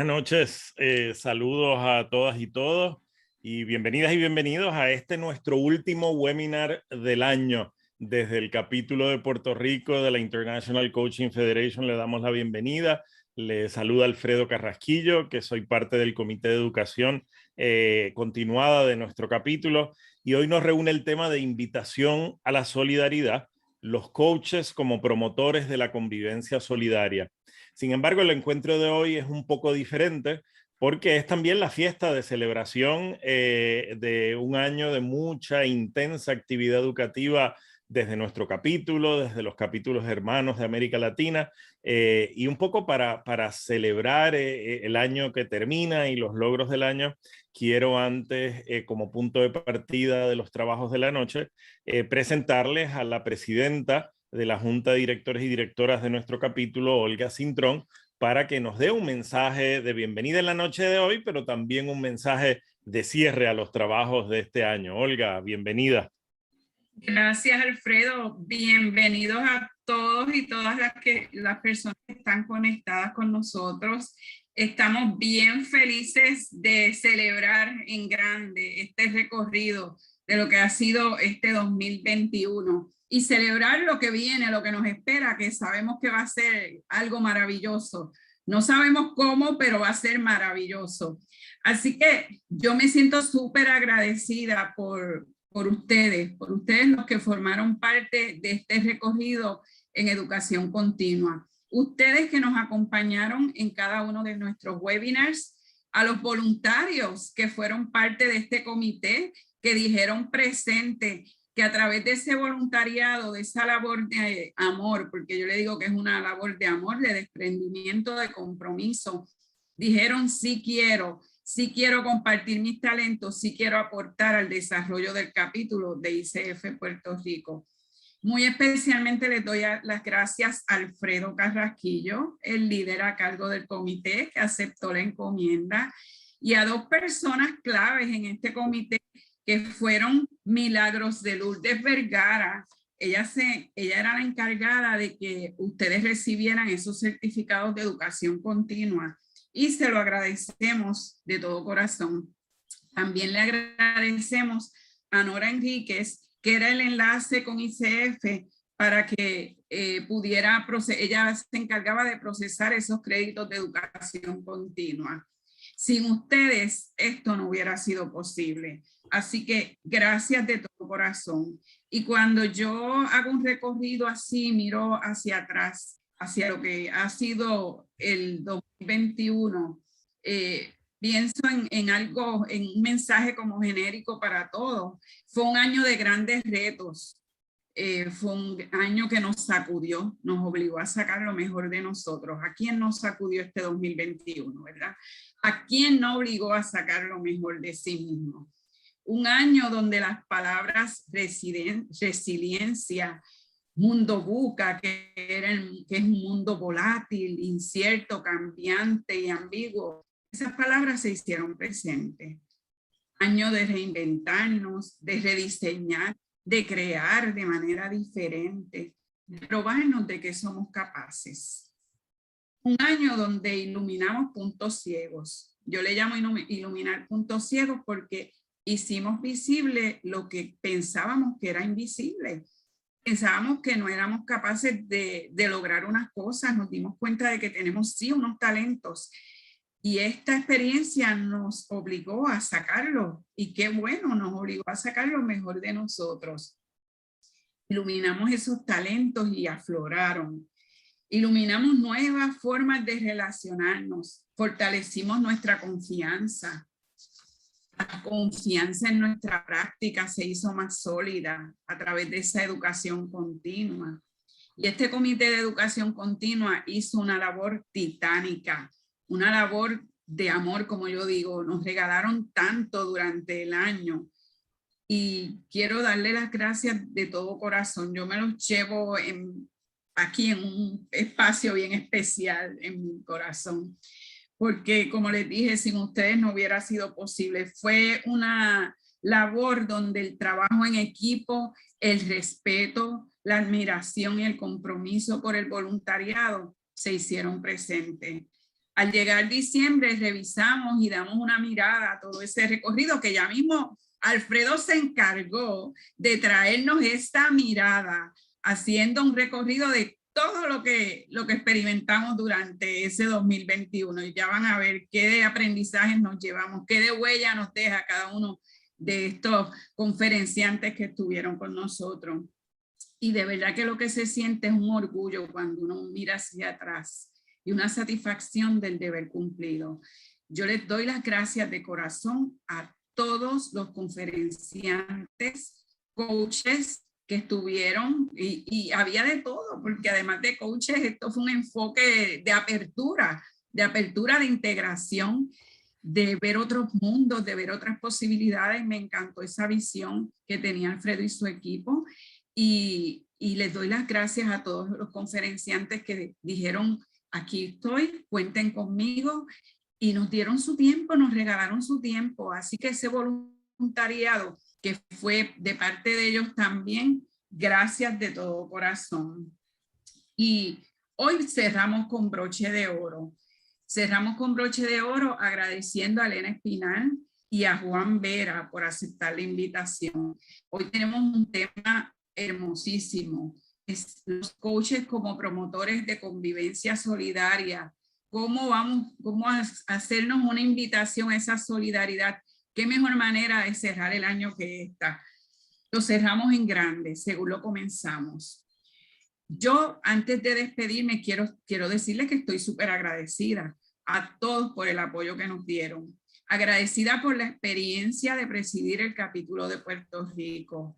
Buenas noches, saludos a todas y todos y bienvenidas y bienvenidos a este nuestro último webinar del año. Desde el capítulo de Puerto Rico de la International Coaching Federation le damos la bienvenida. Le saluda Alfredo Carrasquillo, que soy parte del Comité de Educación continuada de nuestro capítulo, y hoy nos reúne el tema de invitación a la solidaridad, los coaches como promotores de la convivencia solidaria. Sin embargo, el encuentro de hoy es un poco diferente porque es también la fiesta de celebración de un año de mucha intensa actividad educativa desde nuestro capítulo, desde los capítulos hermanos de América Latina, y un poco para celebrar el año que termina y los logros del año, quiero antes, como punto de partida de los trabajos de la noche, presentarles a la presidenta de la Junta de Directores y Directoras de nuestro capítulo, Olga Cintrón, para que nos dé un mensaje de bienvenida en la noche de hoy, pero también un mensaje de cierre a los trabajos de este año. Olga, bienvenida. Gracias, Alfredo. Bienvenidos a todos y todas las personas que están conectadas con nosotros. Estamos bien felices de celebrar en grande este recorrido de lo que ha sido este 2021 y celebrar lo que viene, lo que nos espera, que sabemos que va a ser algo maravilloso. No sabemos cómo, pero va a ser maravilloso. Así que yo me siento súper agradecida por ustedes los que formaron parte de este recorrido en educación continua. Ustedes que nos acompañaron en cada uno de nuestros webinars, a los voluntarios que fueron parte de este comité, que dijeron presente, que a través de ese voluntariado, de esa labor de amor, porque yo le digo que es una labor de amor, de desprendimiento, de compromiso, dijeron sí quiero compartir mis talentos, sí quiero aportar al desarrollo del capítulo de ICF Puerto Rico. Muy especialmente les doy las gracias a Alfredo Carrasquillo, el líder a cargo del comité que aceptó la encomienda, y a dos personas claves en este comité que fueron Milagros de Lourdes Vergara. Ella era la encargada de que ustedes recibieran esos certificados de educación continua, y se lo agradecemos de todo corazón. También le agradecemos a Nora Enríquez, que era el enlace con ICF para que ella se encargaba de procesar esos créditos de educación continua. Sin ustedes esto no hubiera sido posible. Así que gracias de todo corazón. Y cuando yo hago un recorrido así, miro hacia atrás, hacia lo que ha sido el 2021, pienso en algo, en un mensaje como genérico para todos. Fue un año de grandes retos. Fue un año que nos sacudió, nos obligó a sacar lo mejor de nosotros. ¿A quién nos sacudió este 2021, verdad? ¿A quién no obligó a sacar lo mejor de sí mismo? Un año donde las palabras resiliencia, mundo VUCA, que es un mundo volátil, incierto, cambiante y ambiguo, esas palabras se hicieron presentes. Año de reinventarnos, de rediseñar, de crear de manera diferente, de probarnos de que somos capaces. Un año donde iluminamos puntos ciegos. Yo le llamo iluminar puntos ciegos porque hicimos visible lo que pensábamos que era invisible. Pensábamos que no éramos capaces de lograr unas cosas, nos dimos cuenta de que tenemos sí unos talentos, y esta experiencia nos obligó a sacarlo, y qué bueno, nos obligó a sacar lo mejor de nosotros. Iluminamos esos talentos y afloraron. Iluminamos nuevas formas de relacionarnos, fortalecimos nuestra confianza. La confianza en nuestra práctica se hizo más sólida a través de esa educación continua. Y este comité de educación continua hizo una labor titánica, una labor de amor, como yo digo. Nos regalaron tanto durante el año y quiero darle las gracias de todo corazón. Yo me los llevo aquí en un espacio bien especial en mi corazón, porque como les dije, sin ustedes no hubiera sido posible. Fue una labor donde el trabajo en equipo, el respeto, la admiración y el compromiso por el voluntariado se hicieron presentes. Al llegar diciembre, revisamos y damos una mirada a todo ese recorrido que ya mismo Alfredo se encargó de traernos esta mirada, haciendo un recorrido de todo lo que experimentamos durante ese 2021. Y ya van a ver qué de aprendizajes nos llevamos, qué de huella nos deja cada uno de estos conferenciantes que estuvieron con nosotros. Y de verdad que lo que se siente es un orgullo cuando uno mira hacia atrás y una satisfacción del deber cumplido. Yo les doy las gracias de corazón a todos los conferenciantes, coaches que estuvieron, y había de todo, porque además de coaches, esto fue un enfoque de apertura de integración, de ver otros mundos, de ver otras posibilidades. Me encantó esa visión que tenía Alfredo y su equipo, y les doy las gracias a todos los conferenciantes que dijeron, aquí estoy, cuenten conmigo, y nos dieron su tiempo, nos regalaron su tiempo. Así que ese voluntariado que fue de parte de ellos también, gracias de todo corazón. Y hoy cerramos con broche de oro. Cerramos con broche de oro agradeciendo a Elena Espinal y a Juan Vera por aceptar la invitación. Hoy tenemos un tema hermosísimo. Es los coaches como promotores de convivencia solidaria. ¿Cómo hacernos una invitación a esa solidaridad? ¿Qué mejor manera de cerrar el año que esta? Lo cerramos en grande, según lo comenzamos. Yo, antes de despedirme, quiero decirles que estoy súper agradecida a todos por el apoyo que nos dieron. Agradecida por la experiencia de presidir el capítulo de Puerto Rico.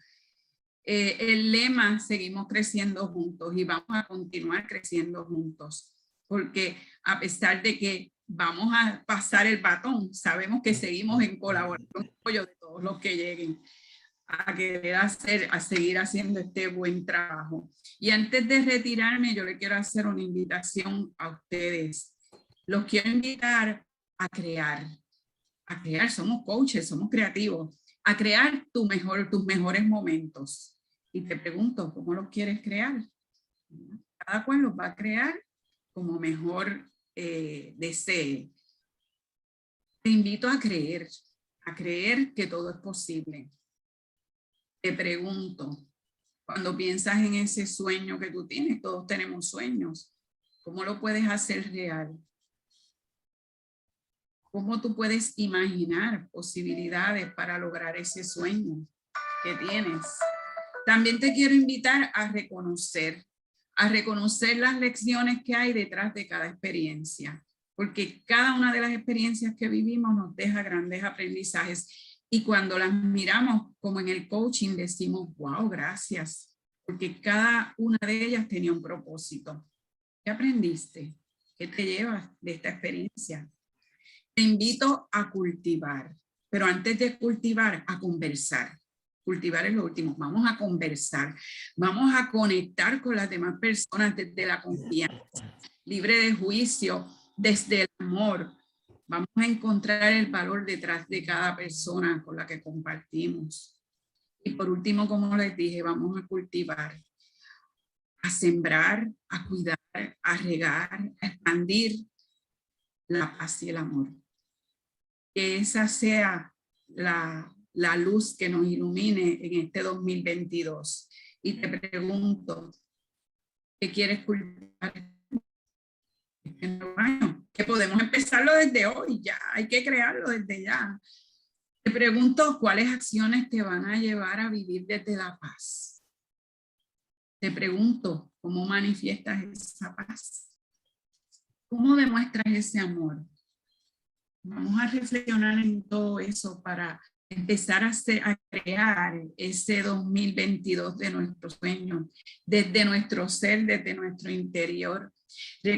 El lema, seguimos creciendo juntos, y vamos a continuar creciendo juntos. Porque a pesar de que vamos a pasar el batón, sabemos que seguimos en colaboración, apoyo de todos los que lleguen a querer a seguir haciendo este buen trabajo. Y antes de retirarme, yo le quiero hacer una invitación a ustedes. Los quiero invitar a crear. Somos coaches, somos creativos, a crear tus mejores momentos. Y te pregunto, ¿cómo los quieres crear? Cada cual los va a crear como mejor desee. Te invito a creer que todo es posible. Te pregunto, cuando piensas en ese sueño que tú tienes, todos tenemos sueños, ¿cómo lo puedes hacer real? ¿Cómo tú puedes imaginar posibilidades para lograr ese sueño que tienes? También te quiero invitar a reconocer las lecciones que hay detrás de cada experiencia, porque cada una de las experiencias que vivimos nos deja grandes aprendizajes, y cuando las miramos como en el coaching decimos, wow, gracias, porque cada una de ellas tenía un propósito. ¿Qué aprendiste? ¿Qué te llevas de esta experiencia? Te invito a cultivar, pero antes de cultivar, a conversar. Cultivar es lo último. Vamos a conversar, vamos a conectar con las demás personas desde la confianza, libre de juicio, desde el amor. Vamos a encontrar el valor detrás de cada persona con la que compartimos. Y por último, como les dije, vamos a cultivar, a sembrar, a cuidar, a regar, a expandir la paz y el amor. Que esa sea la luz que nos ilumine en este 2022. Y te pregunto, ¿qué quieres cultivar este nuevo año? Que podemos empezarlo desde hoy, ya, hay que crearlo desde ya. Te pregunto, ¿cuáles acciones te van a llevar a vivir desde la paz? Te pregunto, ¿cómo manifiestas esa paz? ¿Cómo demuestras ese amor? Vamos a reflexionar en todo eso para empezar a crear ese 2022 de nuestros sueños, desde nuestro ser, desde nuestro interior. Tu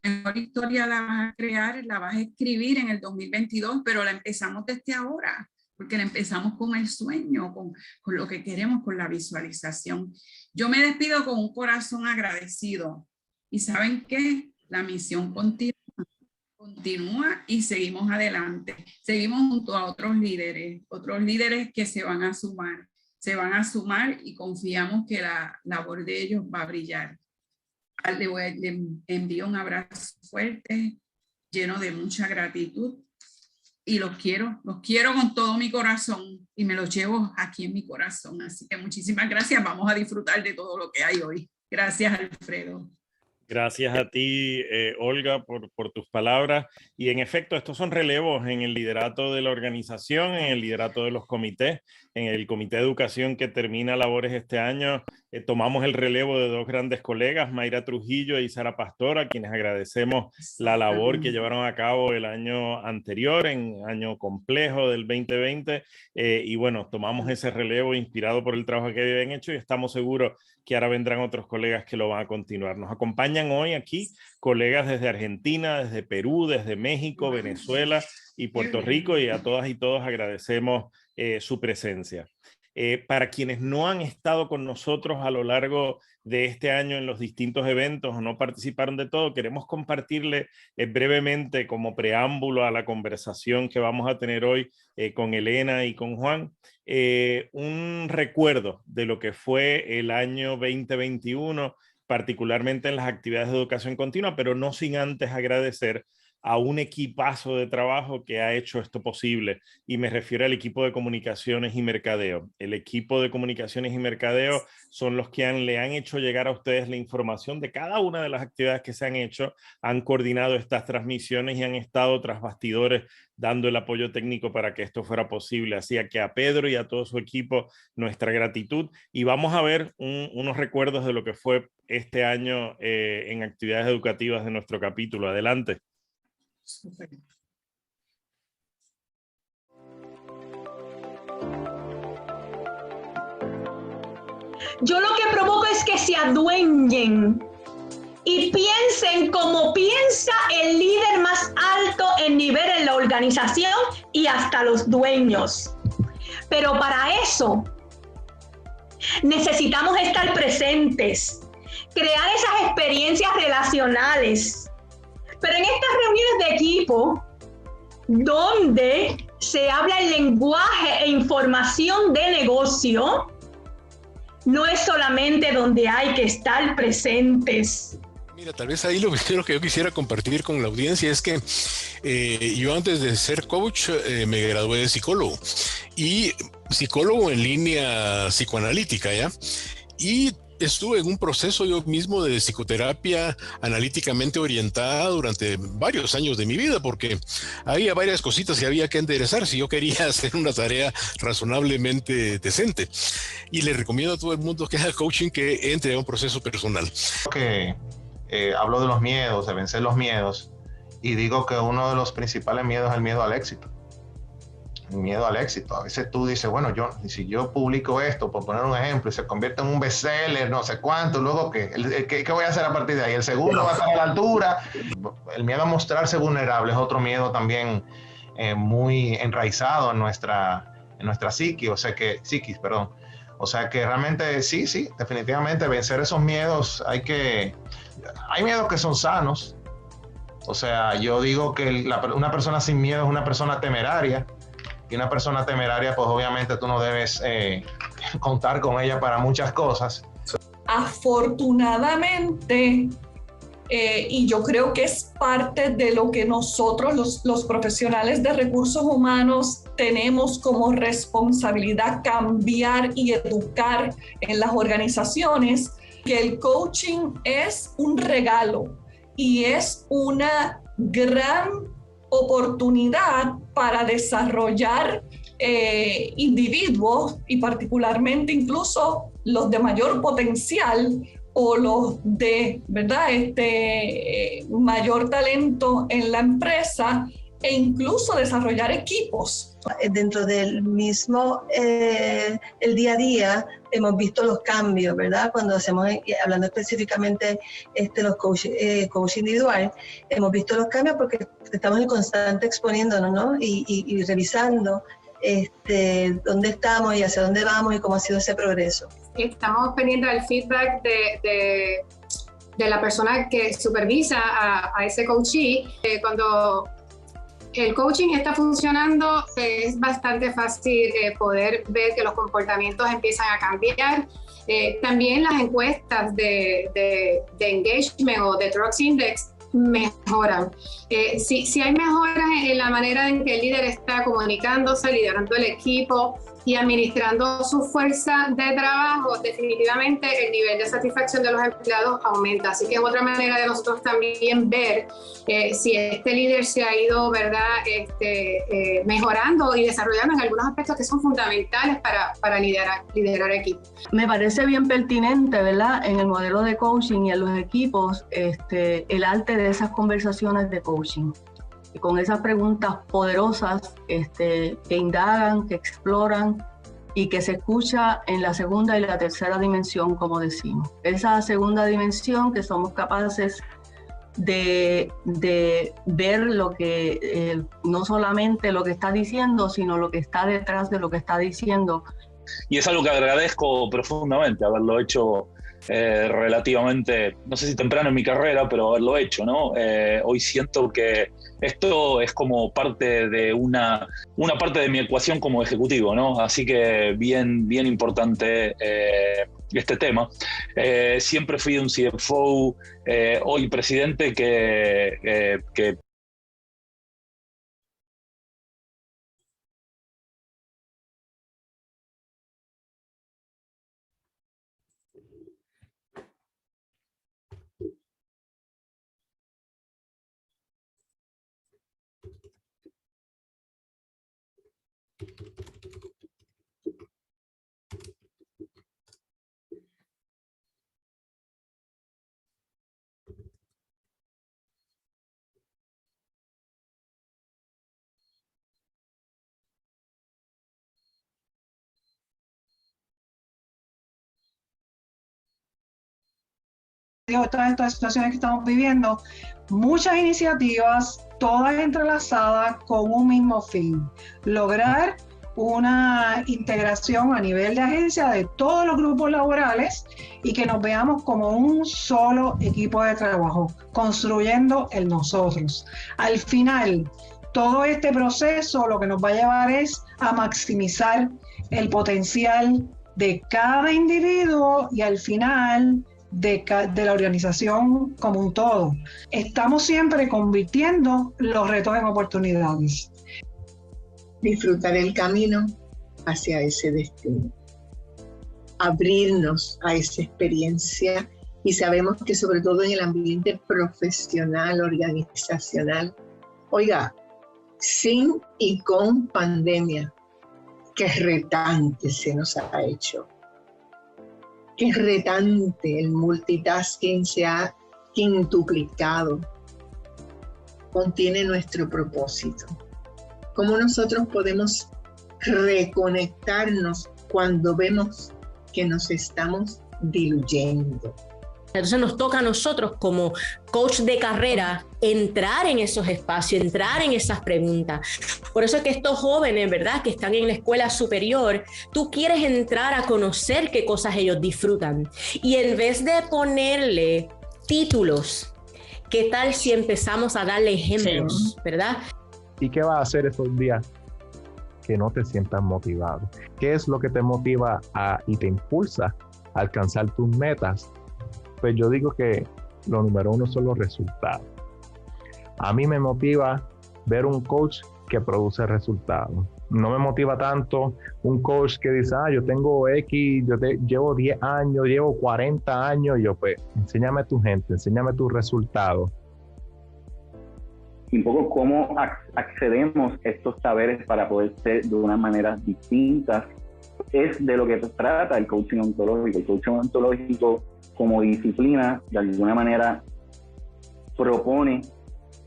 mejor historia la vas a crear, la vas a escribir en el 2022, pero la empezamos desde ahora, porque la empezamos con el sueño, con lo que queremos, con la visualización. Yo me despido con un corazón agradecido. ¿Y saben qué? La misión continúa y seguimos adelante. Seguimos junto a otros líderes que se van a sumar y confiamos que la labor de ellos va a brillar. Le envío un abrazo fuerte, lleno de mucha gratitud y los quiero con todo mi corazón y me los llevo aquí en mi corazón. Así que muchísimas gracias. Vamos a disfrutar de todo lo que hay hoy. Gracias, Alfredo. Gracias a ti, Olga, por tus palabras. Y en efecto, estos son relevos en el liderato de la organización, en el liderato de los comités. En el Comité de Educación que termina labores este año, tomamos el relevo de dos grandes colegas, Mayra Trujillo y Sara Pastor, a quienes agradecemos la labor que llevaron a cabo el año anterior, en año complejo del 2020. Y bueno, tomamos ese relevo inspirado por el trabajo que habían hecho y estamos seguros que ahora vendrán otros colegas que lo van a continuar. Nos acompañan hoy aquí colegas desde Argentina, desde Perú, desde México, Venezuela y Puerto Rico, y a todas y todos agradecemos su presencia. Para quienes no han estado con nosotros a lo largo de este año en los distintos eventos o no participaron de todo, queremos compartirle brevemente como preámbulo a la conversación que vamos a tener hoy con Elena y con Juan, un recuerdo de lo que fue el año 2021, particularmente en las actividades de educación continua, pero no sin antes agradecer a un equipazo de trabajo que ha hecho esto posible, y me refiero al equipo de comunicaciones y mercadeo. El equipo de comunicaciones y mercadeo son los que le han hecho llegar a ustedes la información de cada una de las actividades que se han hecho, han coordinado estas transmisiones y han estado tras bastidores dando el apoyo técnico para que esto fuera posible. Así que a Pedro y a todo su equipo nuestra gratitud, y vamos a ver unos recuerdos de lo que fue este año en actividades educativas de nuestro capítulo. Adelante. Yo lo que provoco es que se adueñen y piensen como piensa el líder más alto en nivel en la organización y hasta los dueños. Pero para eso necesitamos estar presentes, crear esas experiencias relacionales. Pero en estas reuniones de equipo, donde se habla el lenguaje e información de negocio, no es solamente donde hay que estar presentes. Mira, tal vez ahí lo primero que yo quisiera compartir con la audiencia es que yo antes de ser coach me gradué de psicólogo, y psicólogo en línea psicoanalítica, ¿ya? Y estuve en un proceso yo mismo de psicoterapia analíticamente orientada durante varios años de mi vida, porque había varias cositas que había que enderezar si yo quería hacer una tarea razonablemente decente. Y le recomiendo a todo el mundo que haga coaching que entre a un proceso personal. Hablo de los miedos, de vencer los miedos, y digo que uno de los principales miedos es el miedo al éxito. El miedo al éxito. A veces tú dices, bueno, si yo publico esto, por poner un ejemplo, y se convierte en un bestseller, no sé cuánto, luego ¿qué voy a hacer a partir de ahí? ¿El segundo va a estar a la altura? El miedo a mostrarse vulnerable es otro miedo también muy enraizado en nuestra psiquis, o sea que realmente sí, definitivamente vencer esos miedos. Hay miedos que son sanos. O sea, yo digo que una persona sin miedo es una persona temeraria. Y una persona temeraria, pues obviamente tú no debes contar con ella para muchas cosas. Afortunadamente, y yo creo que es parte de lo que nosotros, los profesionales de recursos humanos, tenemos como responsabilidad cambiar y educar en las organizaciones, que el coaching es un regalo y es una gran oportunidad para desarrollar individuos, y particularmente incluso los de mayor potencial o los de mayor talento en la empresa, e incluso desarrollar equipos. Dentro del mismo el día a día hemos visto los cambios, ¿verdad? Cuando hacemos, hablando específicamente de los coach individual, hemos visto los cambios porque estamos en constante exponiéndonos, ¿no? Y revisando dónde estamos y hacia dónde vamos y cómo ha sido ese progreso. Estamos pendientes del feedback de la persona que supervisa a ese coachee. Cuando el coaching está funcionando, es bastante fácil poder ver que los comportamientos empiezan a cambiar. También las encuestas de engagement o de Trust Index mejoran. Si hay mejoras en la manera en que el líder está comunicándose, liderando el equipo y administrando su fuerza de trabajo, definitivamente el nivel de satisfacción de los empleados aumenta. Así que es otra manera de nosotros también ver si este líder se ha ido, ¿verdad?, mejorando y desarrollando en algunos aspectos que son fundamentales para liderar equipos. Me parece bien pertinente, ¿verdad?, en el modelo de coaching y en los equipos, el arte de esas conversaciones de coaching. Y con esas preguntas poderosas que indagan, que exploran y que se escucha en la segunda y la tercera dimensión, como decimos. Esa segunda dimensión que somos capaces de ver lo que, no solamente lo que está diciendo, sino lo que está detrás de lo que está diciendo. Y es algo que agradezco profundamente, haberlo hecho relativamente, no sé si temprano en mi carrera, pero haberlo hecho, ¿no? Hoy siento que esto es como parte de una parte de mi ecuación como ejecutivo, ¿no? Así que bien importante este tema. Siempre fui un CFO, hoy presidente, que todas estas situaciones que estamos viviendo, muchas iniciativas, todas entrelazadas con un mismo fin: lograr una integración a nivel de agencia de todos los grupos laborales y que nos veamos como un solo equipo de trabajo, construyendo el nosotros. Al final, todo este proceso lo que nos va a llevar es a maximizar el potencial de cada individuo y al final de la organización como un todo. Estamos siempre convirtiendo los retos en oportunidades. Disfrutar el camino hacia ese destino. Abrirnos a esa experiencia, y sabemos que sobre todo en el ambiente profesional, organizacional, oiga, sin y con pandemia, qué retante se nos ha hecho. Qué retante, el multitasking se ha quintuplicado. Contiene nuestro propósito. ¿Cómo nosotros podemos reconectarnos cuando vemos que nos estamos diluyendo? Entonces nos toca a nosotros como coach de carrera entrar en esos espacios, entrar en esas preguntas. Por eso es que estos jóvenes, ¿verdad?, que están en la escuela superior, tú quieres entrar a conocer qué cosas ellos disfrutan. Y en vez de ponerle títulos, ¿qué tal si empezamos a darle ejemplos, ¿verdad? ¿Y qué vas a hacer esos días que no te sientas motivado? ¿Qué es lo que te motiva y te impulsa a alcanzar tus metas? Pues yo digo que lo número uno son los resultados. A mí me motiva ver un coach que produce resultados. No me motiva tanto un coach que dice, yo tengo X, llevo 10 años, llevo 40 años. Y yo, pues, enséñame tu gente, enséñame tus resultados. Y un poco cómo accedemos a estos saberes para poder ser de una manera distinta, es de lo que trata el coaching ontológico. El coaching ontológico, como disciplina, de alguna manera propone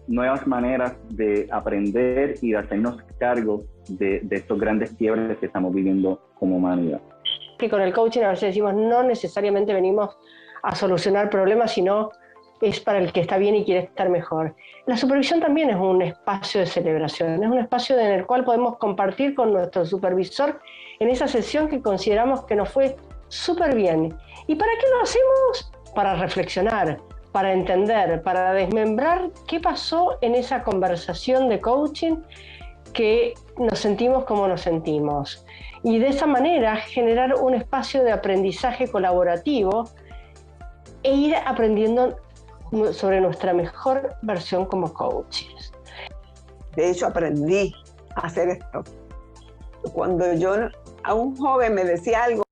nuevas maneras de aprender y de hacernos cargo de estos grandes quiebres que estamos viviendo como humanidad. Que con el coaching a veces decimos, no necesariamente venimos a solucionar problemas, sino es para el que está bien y quiere estar mejor. La supervisión también es un espacio de celebración, es un espacio en el cual podemos compartir con nuestro supervisor en esa sesión que consideramos que nos fue súper bien. ¿Y para qué lo hacemos? Para reflexionar, para entender, para desmembrar qué pasó en esa conversación de coaching que nos sentimos como nos sentimos. Y de esa manera generar un espacio de aprendizaje colaborativo e ir aprendiendo sobre nuestra mejor versión como coaches. De hecho, aprendí a hacer esto. Cuando yo a un joven me decía algo,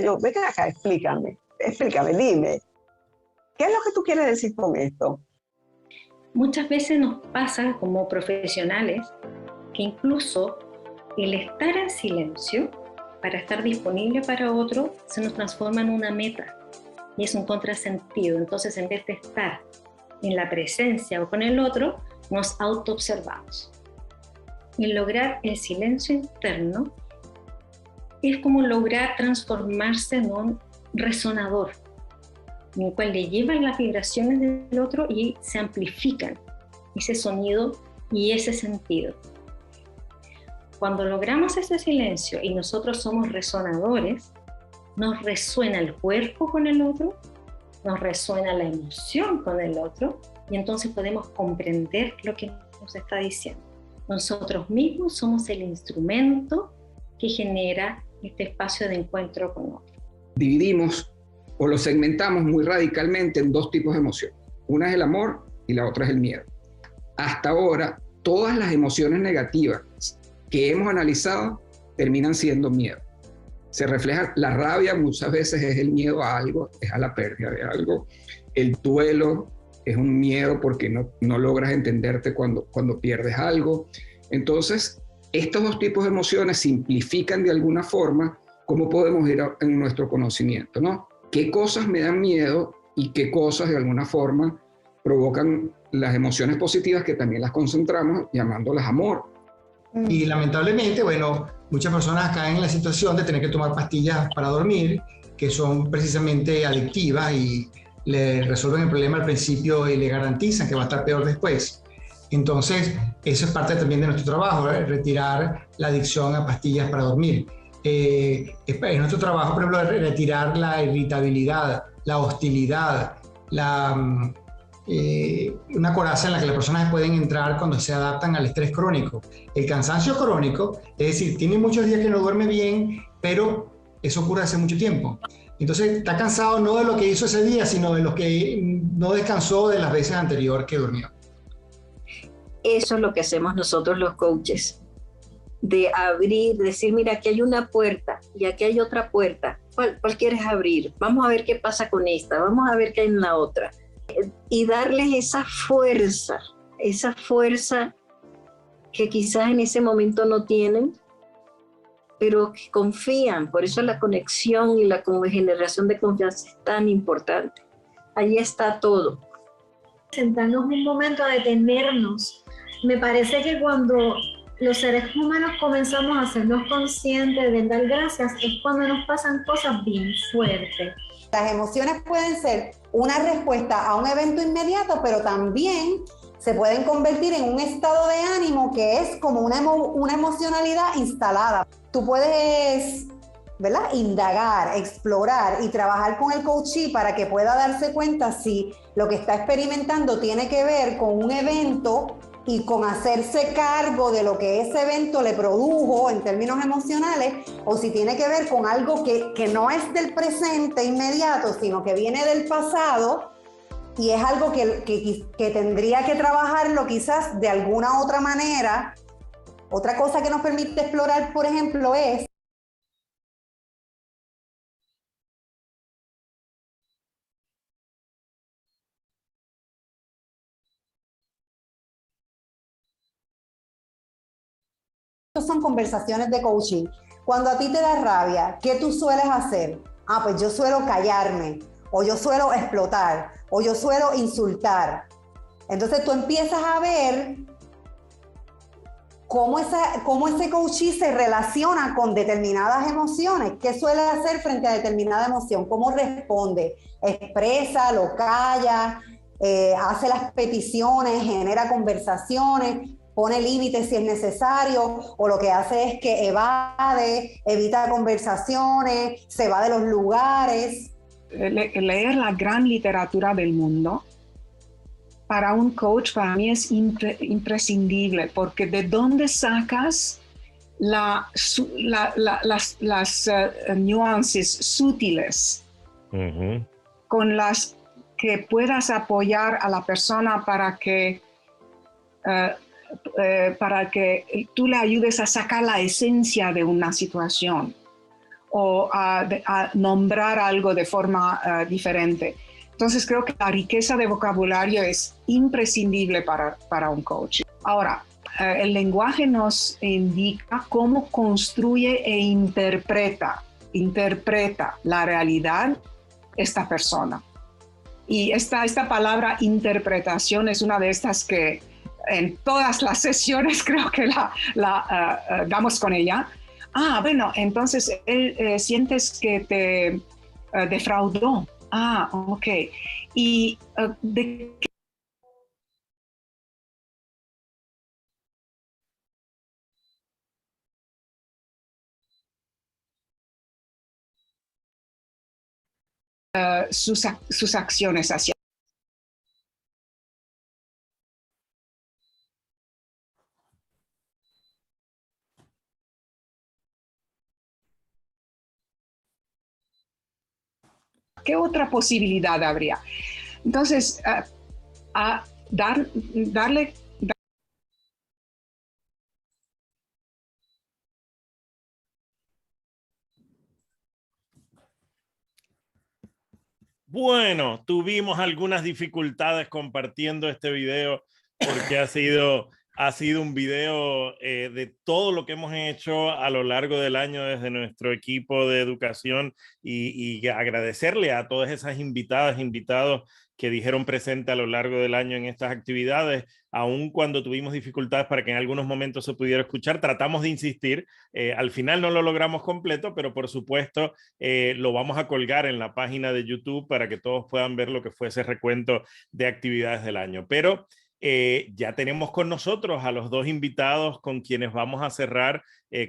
yo, ven acá, explícame, dime, ¿qué es lo que tú quieres decir con esto? Muchas veces nos pasa como profesionales que incluso el estar en silencio para estar disponible para otro se nos transforma en una meta y es un contrasentido. Entonces, en vez de estar en la presencia o con el otro, nos autoobservamos. Y lograr el silencio interno es como lograr transformarse en un resonador, en el cual le llevan las vibraciones del otro y se amplifican ese sonido y ese sentido. Cuando logramos ese silencio y nosotros somos resonadores, nos resuena el cuerpo con el otro, nos resuena la emoción con el otro y entonces podemos comprender lo que nos está diciendo. Nosotros mismos somos el instrumento que genera este espacio de encuentro con otro. Dividimos o lo segmentamos muy radicalmente en dos tipos de emoción. Una es el amor y la otra es el miedo. Hasta ahora, todas las emociones negativas que hemos analizado terminan siendo miedo. Se refleja la rabia, muchas veces es el miedo a algo, es a la pérdida de algo. El duelo es un miedo porque no logras entenderte cuando pierdes algo. Entonces, estos dos tipos de emociones simplifican de alguna forma cómo podemos ir en nuestro conocimiento, ¿no? ¿Qué cosas me dan miedo y qué cosas de alguna forma provocan las emociones positivas que también las concentramos llamándolas amor? Y lamentablemente, bueno, muchas personas caen en la situación de tener que tomar pastillas para dormir, que son precisamente adictivas y le resuelven el problema al principio y le garantizan que va a estar peor después. Entonces, eso es parte también de nuestro trabajo, retirar la adicción a pastillas para dormir. Es nuestro trabajo, por ejemplo, retirar la irritabilidad, la hostilidad, una coraza en la que las personas pueden entrar cuando se adaptan al estrés crónico. El cansancio crónico, es decir, tiene muchos días que no duerme bien, pero eso ocurre hace mucho tiempo. Entonces está cansado no de lo que hizo ese día, sino de lo que no descansó de las veces anteriores que durmió. Eso es lo que hacemos nosotros los coaches, de abrir, decir, mira, aquí hay una puerta y aquí hay otra puerta. ¿Cuál quieres abrir? Vamos a ver qué pasa con esta, vamos a ver qué hay en la otra. Y darles esa fuerza que quizás en ese momento no tienen, pero que confían. Por eso la conexión y la generación de confianza es tan importante. Ahí está todo. Sentarnos un momento a detenernos. Me parece que cuando los seres humanos comenzamos a hacernos conscientes de dar gracias es cuando nos pasan cosas bien fuertes. Las emociones pueden ser una respuesta a un evento inmediato, pero también se pueden convertir en un estado de ánimo que es como una emocionalidad instalada. Tú puedes, ¿verdad?, indagar, explorar y trabajar con el coachee para que pueda darse cuenta si lo que está experimentando tiene que ver con un evento y con hacerse cargo de lo que ese evento le produjo en términos emocionales, o si tiene que ver con algo que no es del presente inmediato, sino que viene del pasado y es algo que tendría que trabajarlo quizás de alguna otra manera. Otra cosa que nos permite explorar, por ejemplo, es son conversaciones de coaching. Cuando a ti te da rabia, ¿qué tú sueles hacer? Pues yo suelo callarme, o yo suelo explotar, o yo suelo insultar. Entonces tú empiezas a ver cómo ese coachee se relaciona con determinadas emociones. ¿Qué suele hacer frente a determinada emoción? ¿Cómo responde? ¿Expresa, lo calla, hace las peticiones, genera conversaciones, pone límites si es necesario, o lo que hace es que evade, evita conversaciones, se va de los lugares? Leer la gran literatura del mundo para un coach, para mí es imprescindible, porque ¿de dónde sacas las nuances sutiles con las que puedas apoyar a la persona para que tú le ayudes a sacar la esencia de una situación o a nombrar algo de forma diferente? Entonces creo que la riqueza de vocabulario es imprescindible para un coach. Ahora, el lenguaje nos indica cómo construye e interpreta la realidad esta persona. Y esta palabra interpretación es una de estas que en todas las sesiones creo que la damos con ella. Bueno, entonces él sientes que te defraudó. Ok. ¿Y de qué? Sus acciones hacia. ¿Qué otra posibilidad habría? Entonces, darle. Bueno, tuvimos algunas dificultades compartiendo este video porque ha sido un video de todo lo que hemos hecho a lo largo del año desde nuestro equipo de educación y agradecerle a todas esas invitadas, invitados que dijeron presente a lo largo del año en estas actividades, aun cuando tuvimos dificultades para que en algunos momentos se pudiera escuchar, tratamos de insistir, al final no lo logramos completo, pero por supuesto lo vamos a colgar en la página de YouTube para que todos puedan ver lo que fue ese recuento de actividades del año. Pero ya tenemos con nosotros a los dos invitados con quienes vamos a cerrar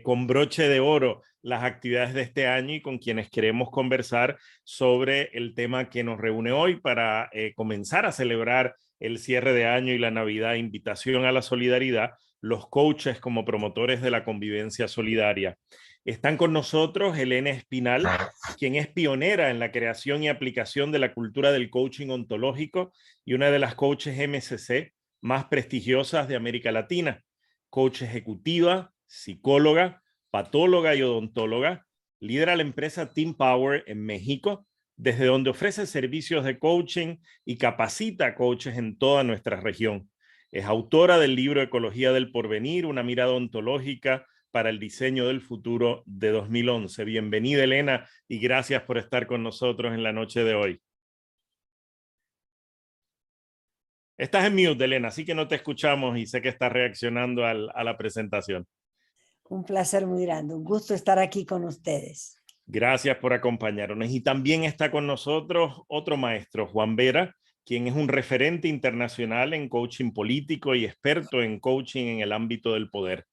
con broche de oro las actividades de este año y con quienes queremos conversar sobre el tema que nos reúne hoy para comenzar a celebrar el cierre de año y la Navidad, invitación a la solidaridad, los coaches como promotores de la convivencia solidaria. Están con nosotros Elena Espinal, quien es pionera en la creación y aplicación de la cultura del coaching ontológico y una de las coaches MCC más prestigiosas de América Latina, coach ejecutiva, psicóloga, patóloga y odontóloga, lidera la empresa Team Power en México, desde donde ofrece servicios de coaching y capacita a coaches en toda nuestra región. Es autora del libro Ecología del Porvenir, una mirada ontológica para el diseño del futuro de 2011. Bienvenida, Elena, y gracias por estar con nosotros en la noche de hoy. Estás en mute, Elena, así que no te escuchamos y sé que estás reaccionando a la presentación. Un placer muy grande, un gusto estar aquí con ustedes. Gracias por acompañarnos. Y también está con nosotros otro maestro, Juan Vera, quien es un referente internacional en coaching político y experto en coaching en el ámbito del poder.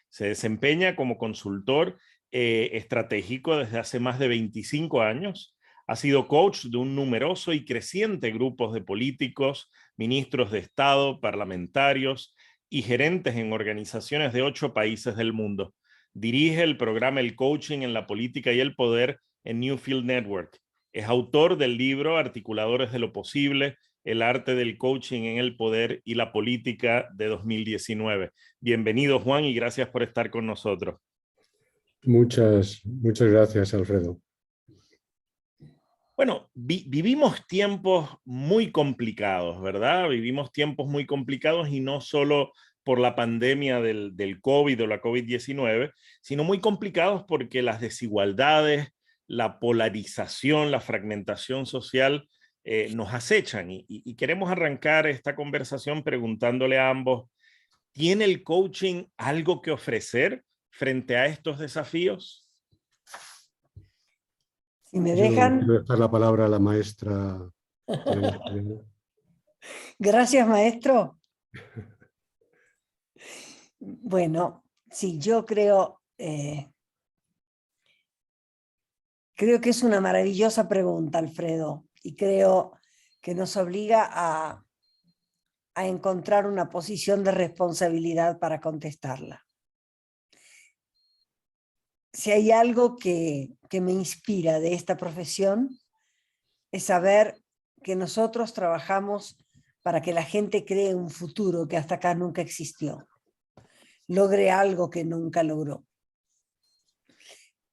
Se desempeña como consultor estratégico desde hace más de 25 años. Ha sido coach de un numeroso y creciente grupo de políticos, ministros de Estado, parlamentarios y gerentes en organizaciones de 8 países del mundo. Dirige el programa El Coaching en la Política y el Poder en Newfield Network. Es autor del libro Articuladores de lo Posible, el arte del coaching en el poder y la política de 2019. Bienvenido, Juan, y gracias por estar con nosotros. Muchas gracias, Alfredo. Bueno, vivimos tiempos muy complicados, ¿verdad? Vivimos tiempos muy complicados y no solo por la pandemia del COVID o la COVID-19, sino muy complicados porque las desigualdades, la polarización, la fragmentación social nos acechan. Y queremos arrancar esta conversación preguntándole a ambos, ¿tiene el coaching algo que ofrecer frente a estos desafíos? Si me dejan... Yo quiero dejar la palabra a la maestra. Gracias, maestro. Bueno, sí, yo creo que es una maravillosa pregunta, Alfredo, y creo que nos obliga a encontrar una posición de responsabilidad para contestarla. Si hay algo que me inspira de esta profesión, es saber que nosotros trabajamos para que la gente cree un futuro que hasta acá nunca existió, logre algo que nunca logró.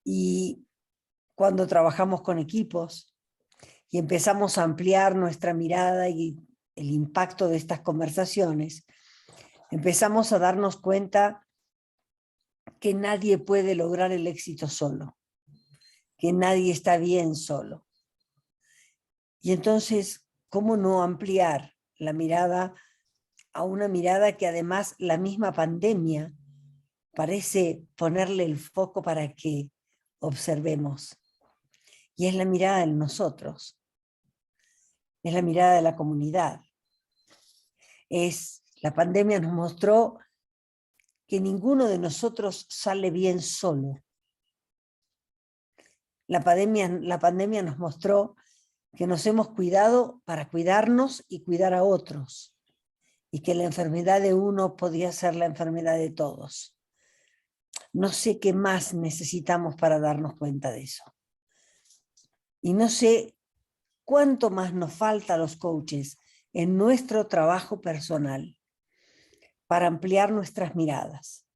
Y cuando trabajamos con equipos y empezamos a ampliar nuestra mirada y el impacto de estas conversaciones, empezamos a darnos cuenta que nadie puede lograr el éxito solo, que nadie está bien solo. Y entonces, ¿cómo no ampliar la mirada a una mirada que además la misma pandemia parece ponerle el foco para que observemos? Y es la mirada de nosotros, es la mirada de la comunidad. La pandemia nos mostró que ninguno de nosotros sale bien solo. La pandemia nos mostró que nos hemos cuidado para cuidarnos y cuidar a otros, y que la enfermedad de uno podía ser la enfermedad de todos. No sé qué más necesitamos para darnos cuenta de eso. Y no sé cuánto más nos falta a los coaches en nuestro trabajo personal para ampliar nuestras miradas,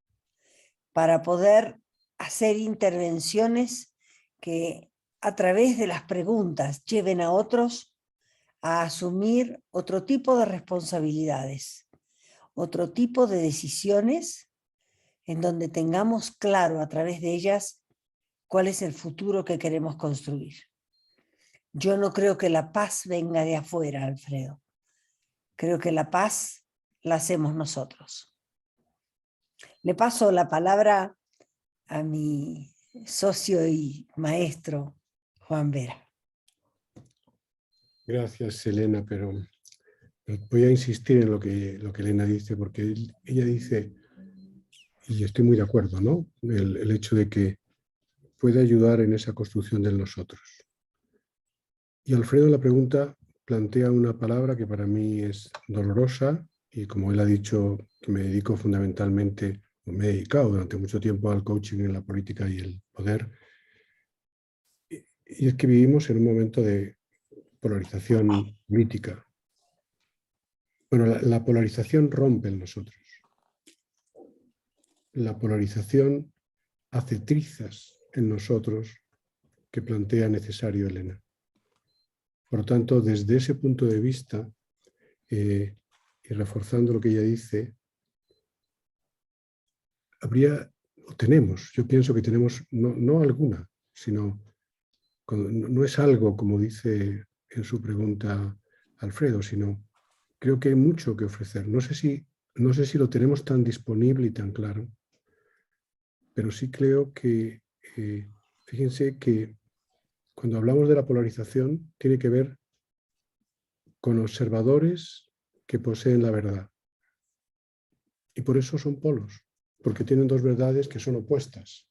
para poder hacer intervenciones que a través de las preguntas lleven a otros a asumir otro tipo de responsabilidades, otro tipo de decisiones en donde tengamos claro a través de ellas cuál es el futuro que queremos construir. Yo no creo que la paz venga de afuera, Alfredo. Creo que la paz la hacemos nosotros. Le paso la palabra a mi socio y maestro, Juan Vera. Gracias, Elena, pero voy a insistir en lo que Elena dice, porque ella dice, y estoy muy de acuerdo, ¿no? El hecho de que puede ayudar en esa construcción del nosotros. Y Alfredo en la pregunta plantea una palabra que para mí es dolorosa, y como él ha dicho, que me dedico fundamentalmente, o me he dedicado durante mucho tiempo al coaching en la política y el poder, y es que vivimos en un momento de polarización política. Bueno, la polarización rompe en nosotros. La polarización hace trizas en nosotros que plantea necesario Elena. Por lo tanto, desde ese punto de vista, y reforzando lo que ella dice, yo pienso que tenemos, no alguna, sino, no es algo, como dice en su pregunta Alfredo, sino creo que hay mucho que ofrecer. No sé si lo tenemos tan disponible y tan claro, pero sí creo que, fíjense que cuando hablamos de la polarización tiene que ver con observadores que poseen la verdad. Y por eso son polos, porque tienen dos verdades que son opuestas.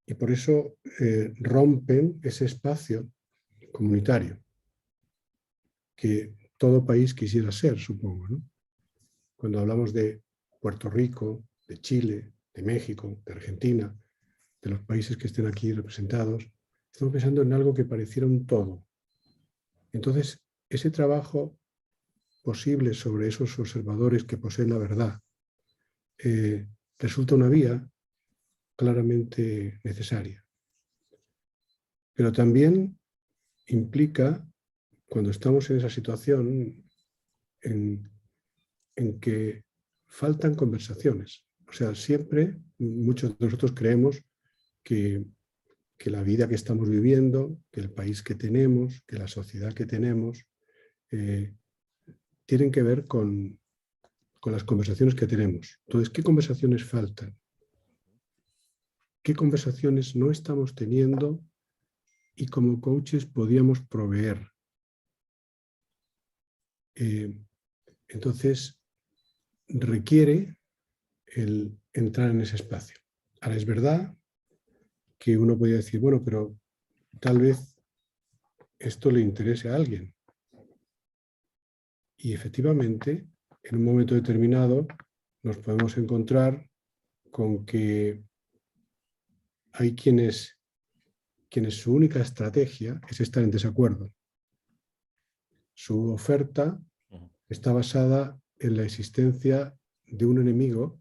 Y por eso rompen ese espacio comunitario que todo país quisiera ser, supongo, ¿no? Cuando hablamos de Puerto Rico, de Chile, de México, de Argentina, de los países que estén aquí representados, estamos pensando en algo que pareciera un todo. Entonces, ese trabajo posible sobre esos observadores que poseen la verdad resulta una vía claramente necesaria. Pero también implica, cuando estamos en esa situación, en que faltan conversaciones. O sea, siempre muchos de nosotros creemos que la vida que estamos viviendo, que el país que tenemos, que la sociedad que tenemos, tienen que ver con las conversaciones que tenemos. Entonces, ¿qué conversaciones faltan? ¿Qué conversaciones no estamos teniendo y como coaches podíamos proveer? Entonces, requiere el entrar en ese espacio. Ahora, es verdad que uno podría decir, bueno, pero tal vez esto le interese a alguien. Y efectivamente, en un momento determinado, nos podemos encontrar con que hay quienes su única estrategia es estar en desacuerdo. Su oferta está basada en la existencia de un enemigo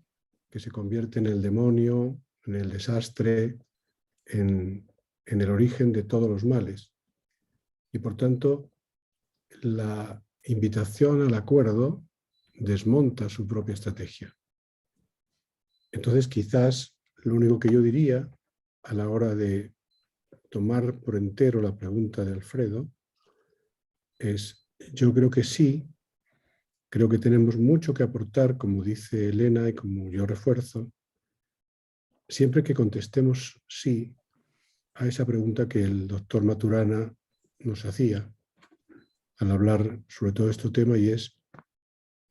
que se convierte en el demonio, en el desastre, en el origen de todos los males. Y por tanto, la invitación al acuerdo desmonta su propia estrategia. Entonces, quizás lo único que yo diría a la hora de tomar por entero la pregunta de Alfredo es, yo creo que sí, creo que tenemos mucho que aportar, como dice Elena y como yo refuerzo, siempre que contestemos sí a esa pregunta que el doctor Maturana nos hacía al hablar sobre todo este tema, y es,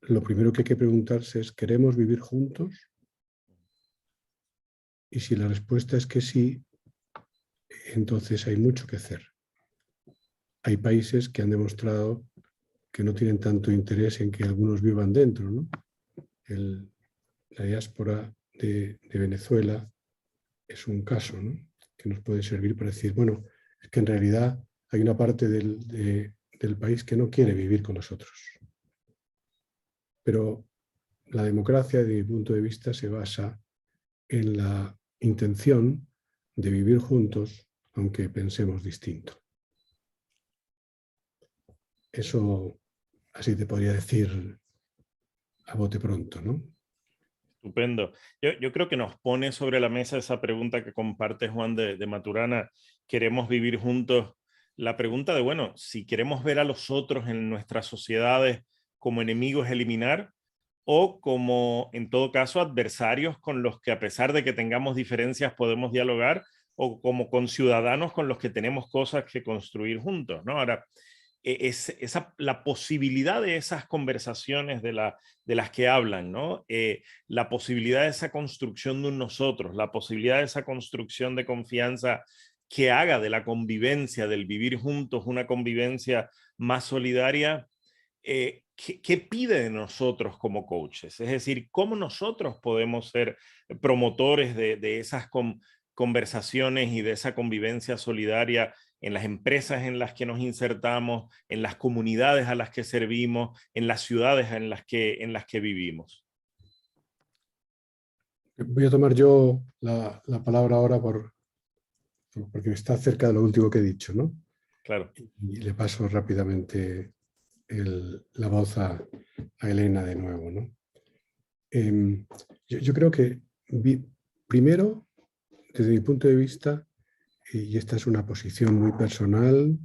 lo primero que hay que preguntarse es, ¿queremos vivir juntos? Y si la respuesta es que sí, entonces hay mucho que hacer. Hay países que han demostrado que no tienen tanto interés en que algunos vivan dentro, ¿no? La diáspora de Venezuela es un caso, ¿no?, que nos puede servir para decir, bueno, es que en realidad hay una parte del país que no quiere vivir con nosotros. Pero la democracia, desde mi punto de vista, se basa en la intención de vivir juntos, aunque pensemos distinto. Eso así te podría decir a bote pronto, ¿no? Estupendo. Yo creo que nos pone sobre la mesa esa pregunta que comparte Juan de Maturana, ¿queremos vivir juntos? La pregunta de, bueno, si queremos ver a los otros en nuestras sociedades como enemigos a eliminar o como, en todo caso, adversarios con los que, a pesar de que tengamos diferencias, podemos dialogar, o como conciudadanos con los que tenemos cosas que construir juntos, ¿no? Ahora, la posibilidad de esas conversaciones de las que hablan, ¿no? La posibilidad de esa construcción de un nosotros, la posibilidad de esa construcción de confianza que haga de la convivencia, del vivir juntos, una convivencia más solidaria, ¿qué pide de nosotros como coaches? Es decir, ¿cómo nosotros podemos ser promotores de esas conversaciones y de esa convivencia solidaria en las empresas en las que nos insertamos, en las comunidades a las que servimos, en las ciudades en las que vivimos? Voy a tomar yo la palabra ahora porque está cerca de lo último que he dicho, ¿no? Claro. Y le paso rápidamente la voz a Elena de nuevo, ¿no? Yo creo que primero, desde mi punto de vista, y esta es una posición muy personal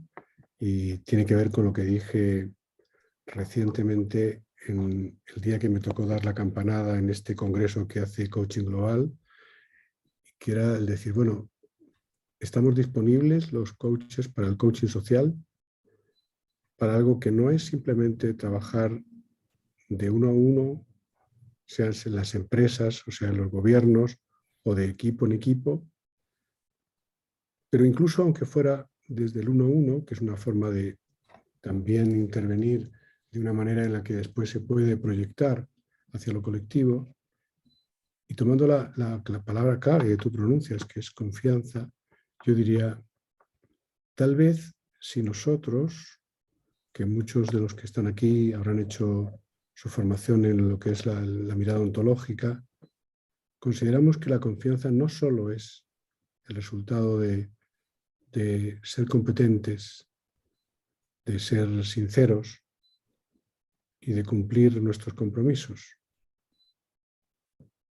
y tiene que ver con lo que dije recientemente en el día que me tocó dar la campanada en este congreso que hace Coaching Global, que era el decir, bueno, estamos disponibles los coaches para el coaching social, para algo que no es simplemente trabajar de uno a uno, sean en las empresas, o sea, en los gobiernos, o de equipo en equipo, pero incluso aunque fuera desde el uno a uno, que es una forma de también intervenir de una manera en la que después se puede proyectar hacia lo colectivo, y tomando la palabra clave que tú pronuncias, que es confianza, yo diría, tal vez si nosotros, que muchos de los que están aquí habrán hecho su formación en lo que es la mirada ontológica, consideramos que la confianza no solo es el resultado de ser competentes, de ser sinceros y de cumplir nuestros compromisos,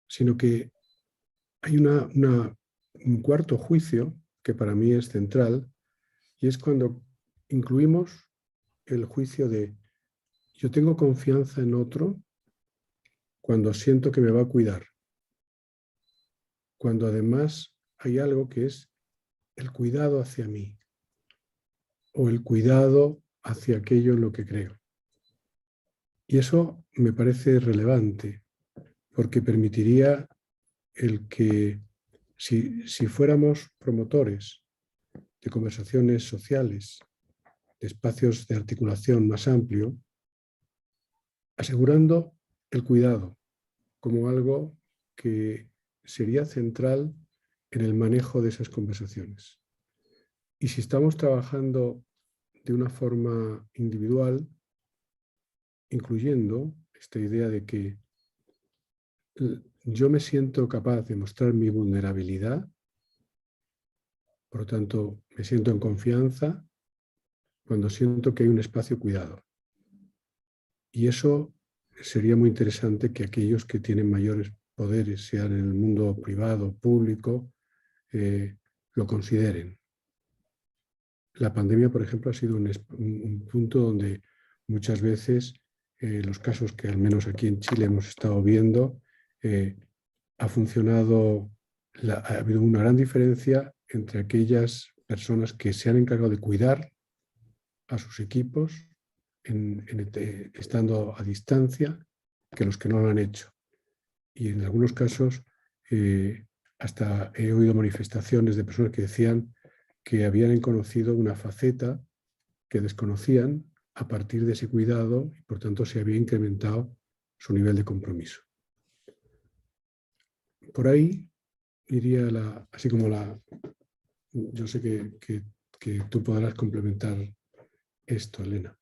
sino que hay un cuarto juicio que para mí es central, y es cuando incluimos el juicio de yo tengo confianza en otro cuando siento que me va a cuidar, cuando además hay algo que es el cuidado hacia mí o el cuidado hacia aquello en lo que creo. Y eso me parece relevante porque permitiría el que si fuéramos promotores de conversaciones sociales, de espacios de articulación más amplio, asegurando el cuidado como algo que sería central en el manejo de esas conversaciones. Y si estamos trabajando de una forma individual, incluyendo esta idea de que yo me siento capaz de mostrar mi vulnerabilidad, por lo tanto me siento en confianza cuando siento que hay un espacio cuidado. Y eso sería muy interesante que aquellos que tienen mayores poderes, sean en el mundo privado, público, lo consideren. La pandemia, por ejemplo, ha sido un punto donde muchas veces los casos que al menos aquí en Chile hemos estado viendo, ha funcionado, ha habido una gran diferencia entre aquellas personas que se han encargado de cuidar a sus equipos estando a distancia que los que no lo han hecho. Y en algunos casos hasta he oído manifestaciones de personas que decían que habían conocido una faceta que desconocían a partir de ese cuidado y por tanto se había incrementado su nivel de compromiso. Por ahí iría así como yo sé que tú podrás complementar esto, Elena.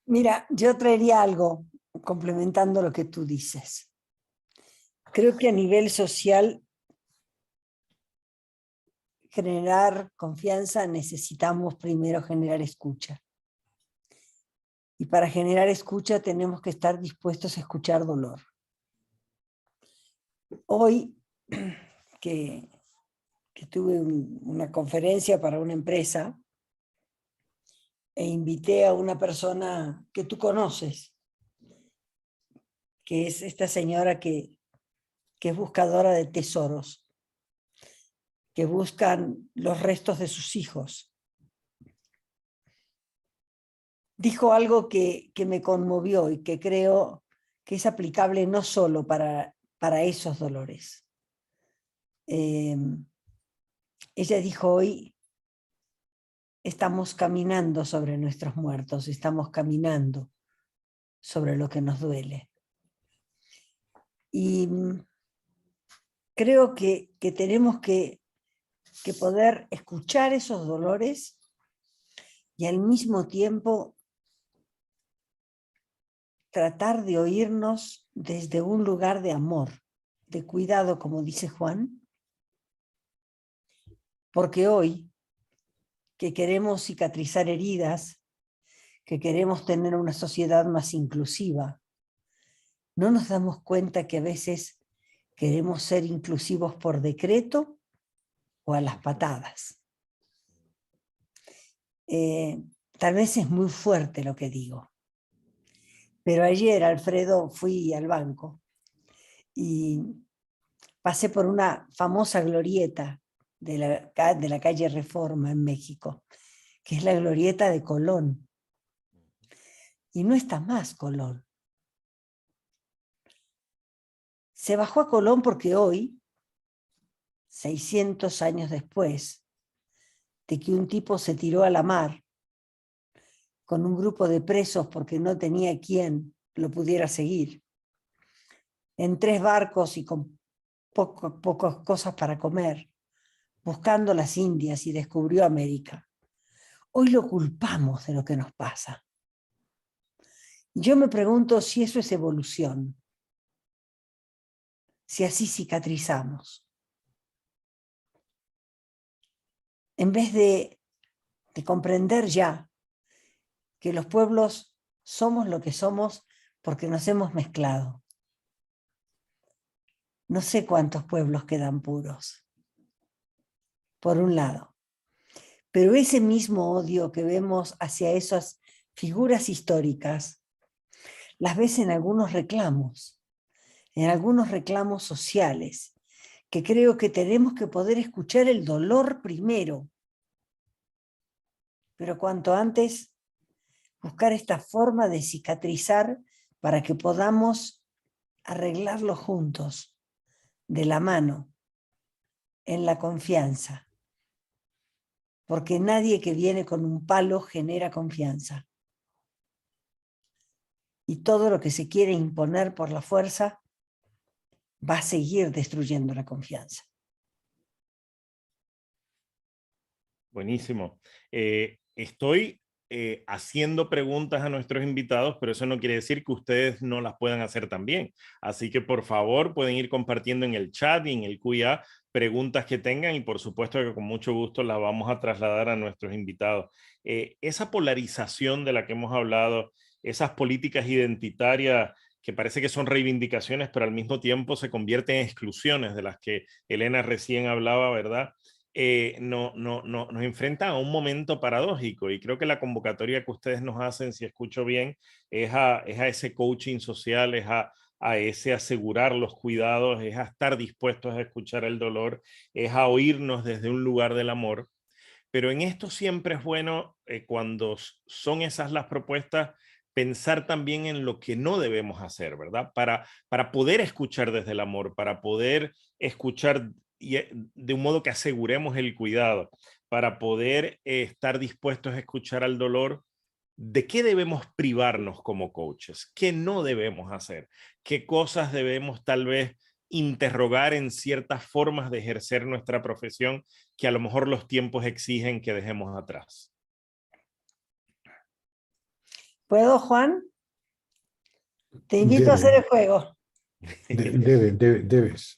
Mira, yo traería algo complementando lo que tú dices. Creo que a nivel social, generar confianza necesitamos primero generar escucha. Y para generar escucha tenemos que estar dispuestos a escuchar dolor. Hoy que tuve una conferencia para una empresa e invité a una persona que tú conoces, que es esta señora que es buscadora de tesoros, que buscan los restos de sus hijos. Dijo algo que me conmovió y que creo que es aplicable no solo para esos dolores. Ella dijo hoy, estamos caminando sobre nuestros muertos, estamos caminando sobre lo que nos duele. Y creo que tenemos que poder escuchar esos dolores y al mismo tiempo tratar de oírnos desde un lugar de amor, de cuidado, como dice Juan, porque hoy que queremos cicatrizar heridas, que queremos tener una sociedad más inclusiva, no nos damos cuenta que a veces queremos ser inclusivos por decreto o a las patadas. Tal vez es muy fuerte lo que digo, pero ayer, Alfredo, fui al banco y pasé por una famosa glorieta de la calle Reforma en México, que es la glorieta de Colón. Y no está más Colón. Se bajó a Colón porque hoy, 600 años después de que un tipo se tiró a la mar con un grupo de presos porque no tenía quien lo pudiera seguir, en 3 barcos y con pocas cosas para comer, buscando las Indias y descubrió América. Hoy lo culpamos de lo que nos pasa. Yo me pregunto si eso es evolución, si así cicatrizamos. En vez de comprender ya que los pueblos somos lo que somos porque nos hemos mezclado. No sé cuántos pueblos quedan puros, por un lado. Pero ese mismo odio que vemos hacia esas figuras históricas, las ves en algunos reclamos sociales, que creo que tenemos que poder escuchar el dolor primero, pero cuanto antes buscar esta forma de cicatrizar para que podamos arreglarlo juntos, de la mano, en la confianza. Porque nadie que viene con un palo genera confianza. Y todo lo que se quiere imponer por la fuerza va a seguir destruyendo la confianza. Buenísimo. Estoy haciendo preguntas a nuestros invitados, pero eso no quiere decir que ustedes no las puedan hacer también. Así que por favor pueden ir compartiendo en el chat y en el QA preguntas que tengan y por supuesto que con mucho gusto las vamos a trasladar a nuestros invitados. Esa polarización de la que hemos hablado, esas políticas identitarias que parece que son reivindicaciones, pero al mismo tiempo se convierten en exclusiones de las que Elena recién hablaba, ¿verdad? Nos enfrentan a un momento paradójico y creo que la convocatoria que ustedes nos hacen, si escucho bien, es a ese coaching social, es a ese asegurar los cuidados, es a estar dispuestos a escuchar el dolor, es a oírnos desde un lugar del amor. Pero en esto siempre es bueno, cuando son esas las propuestas, pensar también en lo que no debemos hacer, ¿verdad? Para poder escuchar desde el amor, para poder escuchar de un modo que aseguremos el cuidado, para poder estar dispuestos a escuchar al dolor. ¿De qué debemos privarnos como coaches? ¿Qué no debemos hacer? ¿Qué cosas debemos tal vez interrogar en ciertas formas de ejercer nuestra profesión que a lo mejor los tiempos exigen que dejemos atrás? ¿Puedo, Juan? Te invito a hacer el juego. Debes.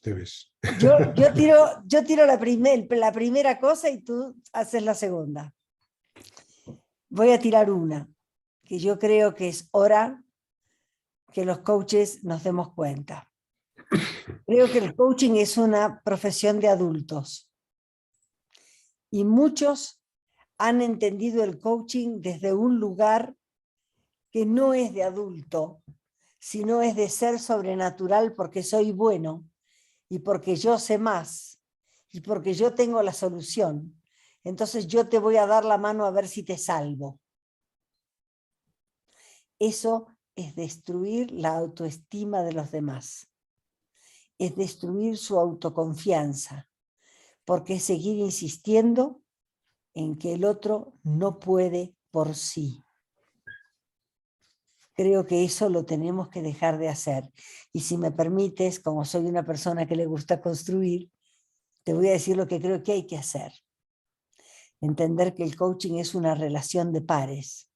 Yo tiro la primera cosa y tú haces la segunda. Voy a tirar una, que yo creo que es hora que los coaches nos demos cuenta. Creo que el coaching es una profesión de adultos. Y muchos han entendido el coaching desde un lugar que no es de adulto, sino es de ser sobrenatural porque soy bueno y porque yo sé más y porque yo tengo la solución. Entonces yo te voy a dar la mano a ver si te salvo. Eso es destruir la autoestima de los demás. Es destruir su autoconfianza, porque es seguir insistiendo en que el otro no puede por sí. Creo que eso lo tenemos que dejar de hacer. Y si me permites, como soy una persona que le gusta construir, te voy a decir lo que creo que hay que hacer. Entender que el coaching es una relación de pares,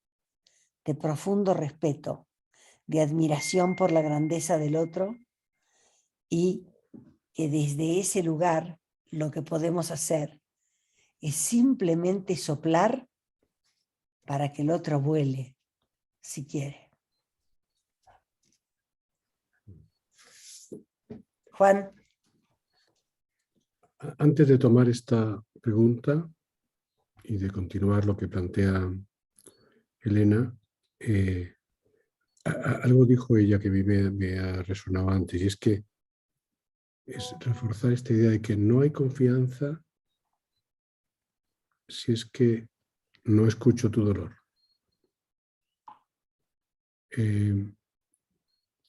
de profundo respeto, de admiración por la grandeza del otro, y que desde ese lugar lo que podemos hacer es simplemente soplar para que el otro vuele, si quiere. Juan. Antes de tomar esta pregunta y de continuar lo que plantea Elena, algo dijo ella que me ha resonado antes, y es que es reforzar esta idea de que no hay confianza si es que no escucho tu dolor. Y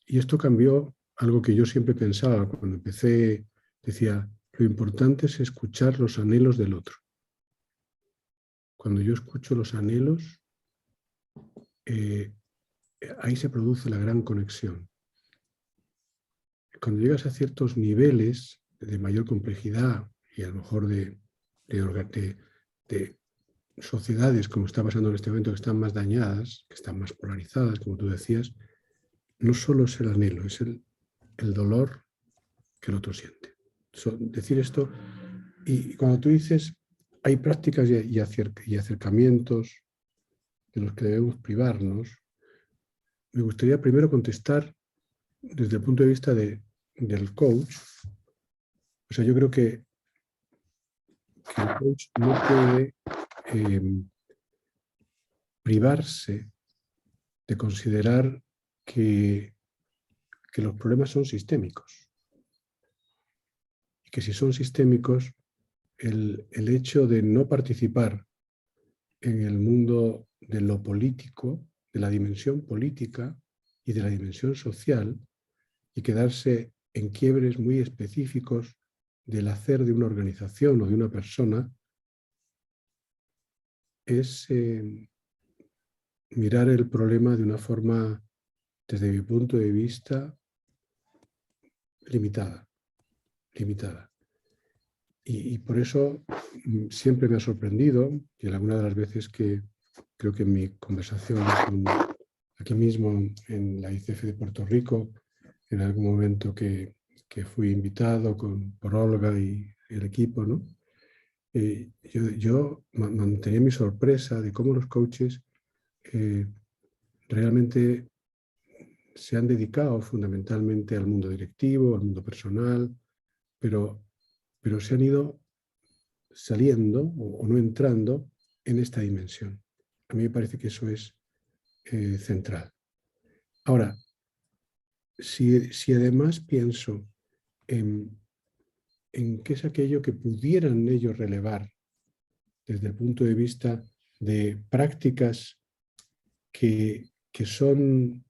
esto cambió algo que yo siempre pensaba cuando empecé, decía, lo importante es escuchar los anhelos del otro. Cuando yo escucho los anhelos, ahí se produce la gran conexión. Cuando llegas a ciertos niveles de mayor complejidad y a lo mejor de sociedades, como está pasando en este momento, que están más dañadas, que están más polarizadas, como tú decías, no solo es el anhelo, es el dolor que el otro siente. Decir esto, y cuando tú dices, hay prácticas y acercamientos de los que debemos privarnos, me gustaría primero contestar desde el punto de vista del coach. O sea, yo creo que el coach no puede privarse de considerar que los problemas son sistémicos. Y que si son sistémicos, el hecho de no participar en el mundo de lo político, de la dimensión política y de la dimensión social, y quedarse en quiebres muy específicos del hacer de una organización o de una persona, es mirar el problema de una forma desde mi punto de vista, limitada. Y por eso siempre me ha sorprendido, y en alguna de las veces que creo que en mi conversación aquí mismo en la ICF de Puerto Rico, en algún momento que fui invitado por Olga y el equipo, ¿no? Yo mantenía mi sorpresa de cómo los coaches realmente se han dedicado fundamentalmente al mundo directivo, al mundo personal, pero se han ido saliendo o no entrando en esta dimensión. A mí me parece que eso es central. Ahora, si además pienso en qué es aquello que pudieran ellos relevar desde el punto de vista de prácticas que son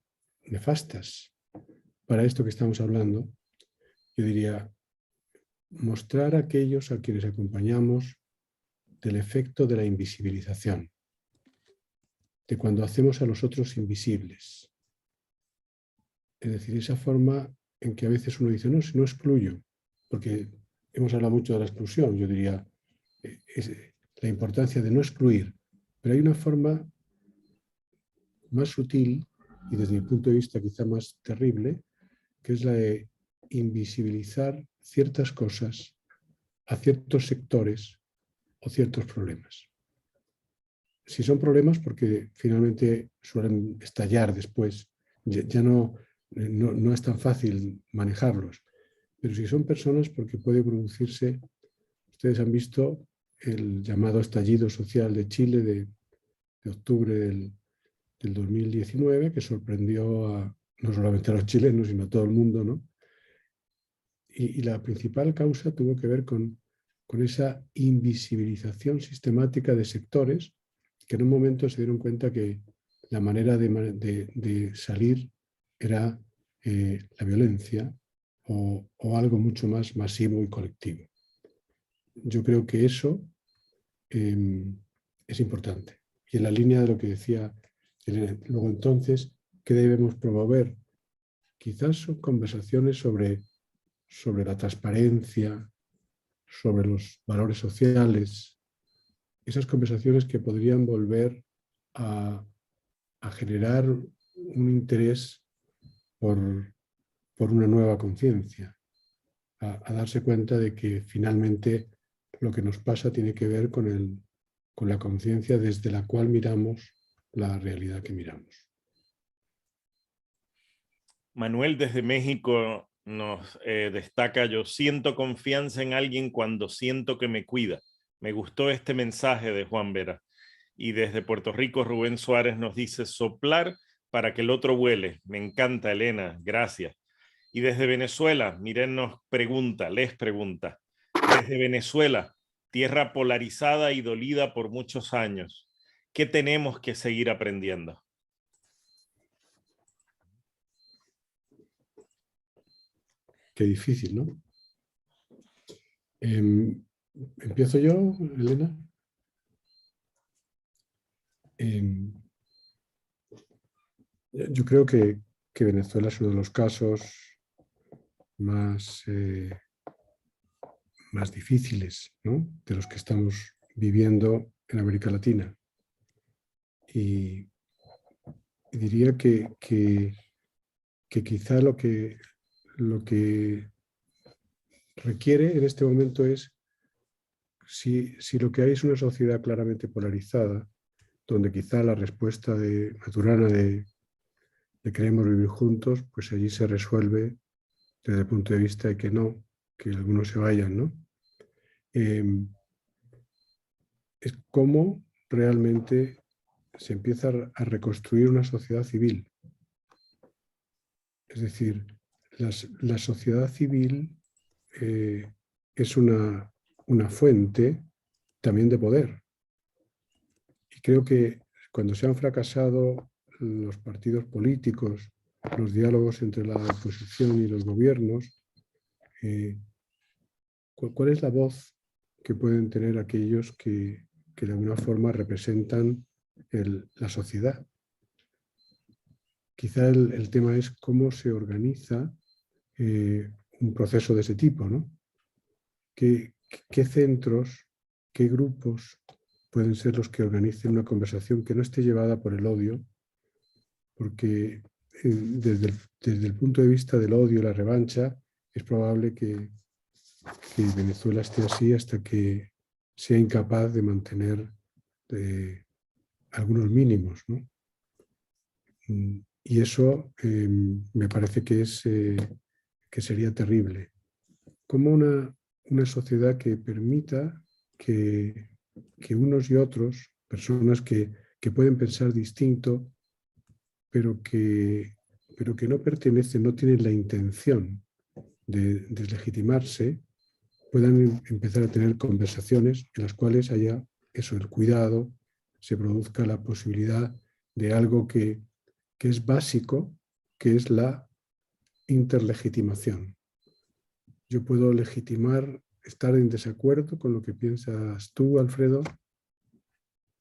nefastas para esto que estamos hablando, yo diría mostrar a aquellos a quienes acompañamos del efecto de la invisibilización, de cuando hacemos a los otros invisibles. Es decir, esa forma en que a veces uno dice, no, si no excluyo, porque hemos hablado mucho de la exclusión, yo diría, es la importancia de no excluir, pero hay una forma más sutil y desde mi punto de vista quizá más terrible, que es la de invisibilizar ciertas cosas a ciertos sectores o ciertos problemas. Si son problemas, porque finalmente suelen estallar después, ya no es tan fácil manejarlos, pero si son personas, porque puede producirse, ustedes han visto el llamado estallido social de Chile de octubre del 2019, que sorprendió no solamente a los chilenos, sino a todo el mundo, ¿no? Y la principal causa tuvo que ver con esa invisibilización sistemática de sectores que en un momento se dieron cuenta que la manera de salir era la violencia o algo mucho más masivo y colectivo. Yo creo que eso es importante. Y en la línea de lo que decía Elena, luego entonces, ¿qué debemos promover? Quizás son conversaciones sobre la transparencia, sobre los valores sociales, esas conversaciones que podrían volver a generar un interés por una nueva conciencia, a darse cuenta de que finalmente lo que nos pasa tiene que ver con la conciencia desde la cual miramos la realidad que miramos. Manuel desde México nos destaca: yo siento confianza en alguien cuando siento que me cuida. Me gustó este mensaje de Juan Vera. Y desde Puerto Rico, Rubén Suárez nos dice: soplar para que el otro huele. Me encanta, Elena, gracias. Y desde Venezuela, Miren les pregunta, desde Venezuela, tierra polarizada y dolida por muchos años, ¿qué tenemos que seguir aprendiendo? Qué difícil, ¿no? ¿Empiezo yo, Elena? Yo creo que Venezuela es uno de los casos más difíciles, ¿no?, de los que estamos viviendo en América Latina. Y diría que quizá lo que requiere en este momento es, si lo que hay es una sociedad claramente polarizada, donde quizá la respuesta maturana de queremos vivir juntos, pues allí se resuelve desde el punto de vista de que algunos se vayan, ¿no? Es cómo realmente se empieza a reconstruir una sociedad civil. Es decir, la sociedad civil es una fuente también de poder. Y creo que cuando se han fracasado los partidos políticos, los diálogos entre la oposición y los gobiernos, ¿cuál es la voz que pueden tener aquellos que de alguna forma representan la sociedad? quizá el tema es cómo se organiza un proceso de ese tipo, ¿no? ¿Qué centros, qué grupos pueden ser los que organicen una conversación que no esté llevada por el odio? Porque desde el punto de vista del odio y la revancha, es probable que Venezuela esté así hasta que sea incapaz de mantener algunos mínimos, ¿no? Y eso me parece que sería terrible. Como una sociedad que permita que unos y otros, personas que pueden pensar distinto, pero que no pertenecen, no tienen la intención de deslegitimarse, puedan empezar a tener conversaciones en las cuales haya eso, el cuidado, se produzca la posibilidad de algo que es básico, que es la interlegitimación. Yo puedo legitimar, estar en desacuerdo con lo que piensas tú, Alfredo,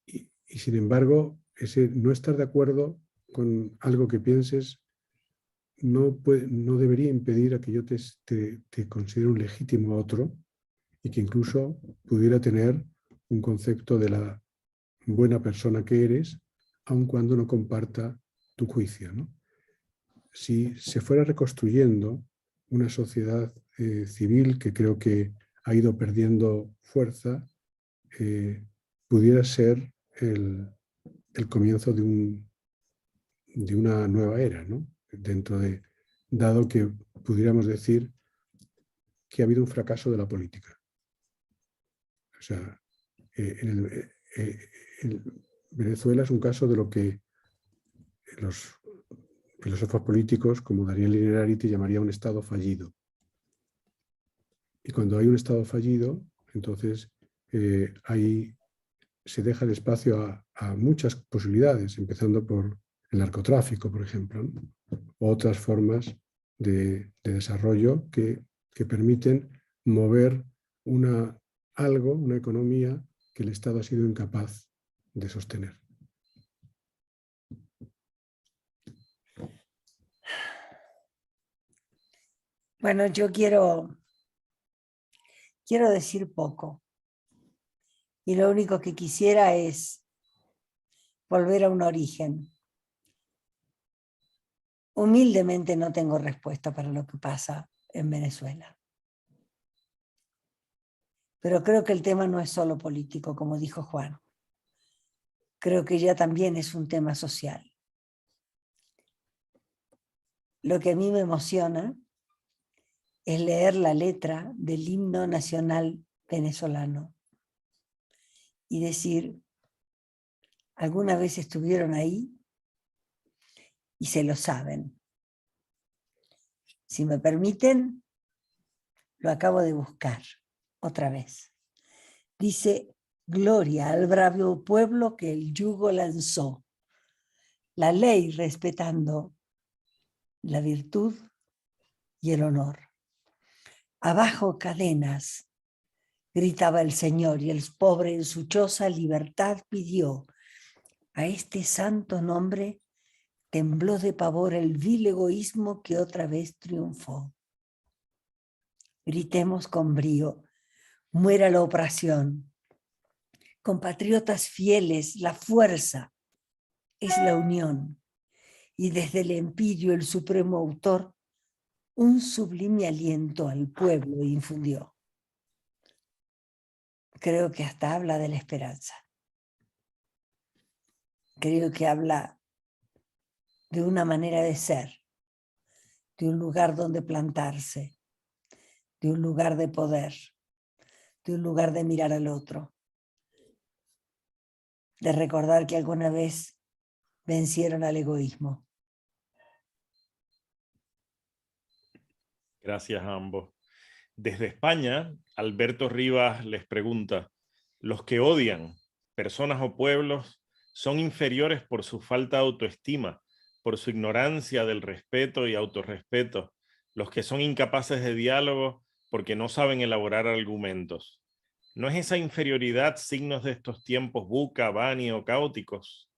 y sin embargo, ese no estar de acuerdo con algo que pienses no debería impedir a que yo te considere un legítimo a otro y que incluso pudiera tener un concepto de la buena persona que eres, aun cuando no comparta tu juicio, ¿no? Si se fuera reconstruyendo una sociedad civil que creo que ha ido perdiendo fuerza, pudiera ser el comienzo de una nueva era, ¿no? Dado que pudiéramos decir que ha habido un fracaso de la política. O sea, Venezuela es un caso de lo que los filósofos políticos como Daniel Innerarity llamaría un estado fallido. Y cuando hay un estado fallido, entonces se deja el espacio a muchas posibilidades, empezando por el narcotráfico, por ejemplo, ¿no? O otras formas de desarrollo que permiten mover una economía que el Estado ha sido incapaz de sostener. Bueno, yo quiero decir poco. Y lo único que quisiera es volver a un origen. Humildemente no tengo respuesta para lo que pasa en Venezuela. Pero creo que el tema no es solo político, como dijo Juan. Creo que ya también es un tema social. Lo que a mí me emociona es leer la letra del himno nacional venezolano y decir, alguna vez estuvieron ahí y se lo saben. Si me permiten, lo acabo de buscar otra vez. Dice, gloria al bravo pueblo que el yugo lanzó, la ley respetando la virtud y el honor. Abajo cadenas, gritaba el Señor, y el pobre en su choza libertad pidió. A este santo nombre tembló de pavor el vil egoísmo que otra vez triunfó. Gritemos con brío, muera la opresión. Compatriotas fieles, la fuerza es la unión. Y desde el empirio el supremo autor un sublime aliento al pueblo infundió. Creo que hasta habla de la esperanza. Creo que habla de una manera de ser, de un lugar donde plantarse, de un lugar de poder, de un lugar de mirar al otro, de recordar que alguna vez vencieron al egoísmo. Gracias a ambos. Desde España, Alberto Rivas les pregunta, ¿los que odian personas o pueblos son inferiores por su falta de autoestima, por su ignorancia del respeto y autorrespeto, los que son incapaces de diálogo porque no saben elaborar argumentos? ¿No es esa inferioridad signos de estos tiempos buca, vani o caóticos?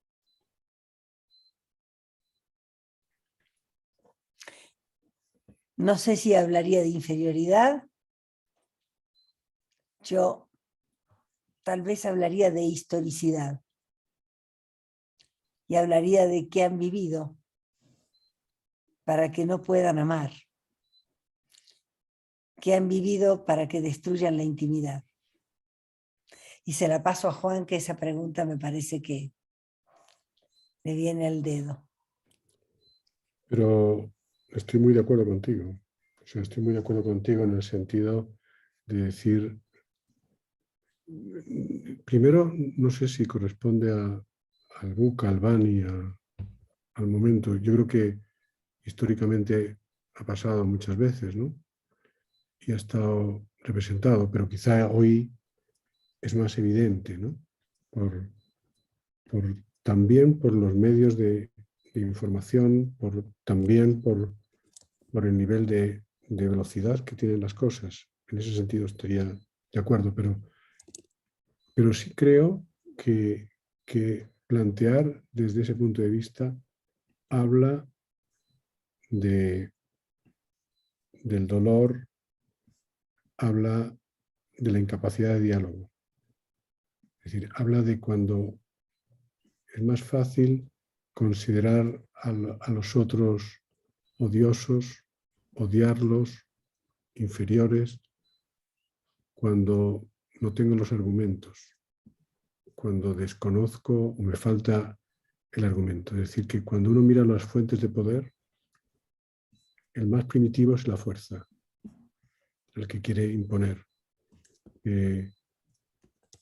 No sé si hablaría de inferioridad. Yo tal vez hablaría de historicidad. Y hablaría de qué han vivido para que no puedan amar. Qué han vivido para que destruyan la intimidad. Y se la paso a Juan, que esa pregunta me parece que le viene al dedo. Pero estoy muy de acuerdo contigo. O sea, estoy muy de acuerdo contigo en el sentido de decir, primero, no sé si corresponde al Buca, al Bani, al momento. Yo creo que históricamente ha pasado muchas veces, ¿no? Y ha estado representado, pero quizá hoy es más evidente, ¿no? También por los medios de información, también por el nivel de velocidad que tienen las cosas. En ese sentido estaría de acuerdo, pero sí creo que plantear desde ese punto de vista habla del dolor, habla de la incapacidad de diálogo. Es decir, habla de cuando es más fácil considerar a los otros odiosos, odiarlos, inferiores, cuando no tengo los argumentos, cuando desconozco o me falta el argumento. Es decir, que cuando uno mira las fuentes de poder, el más primitivo es la fuerza, el que quiere imponer.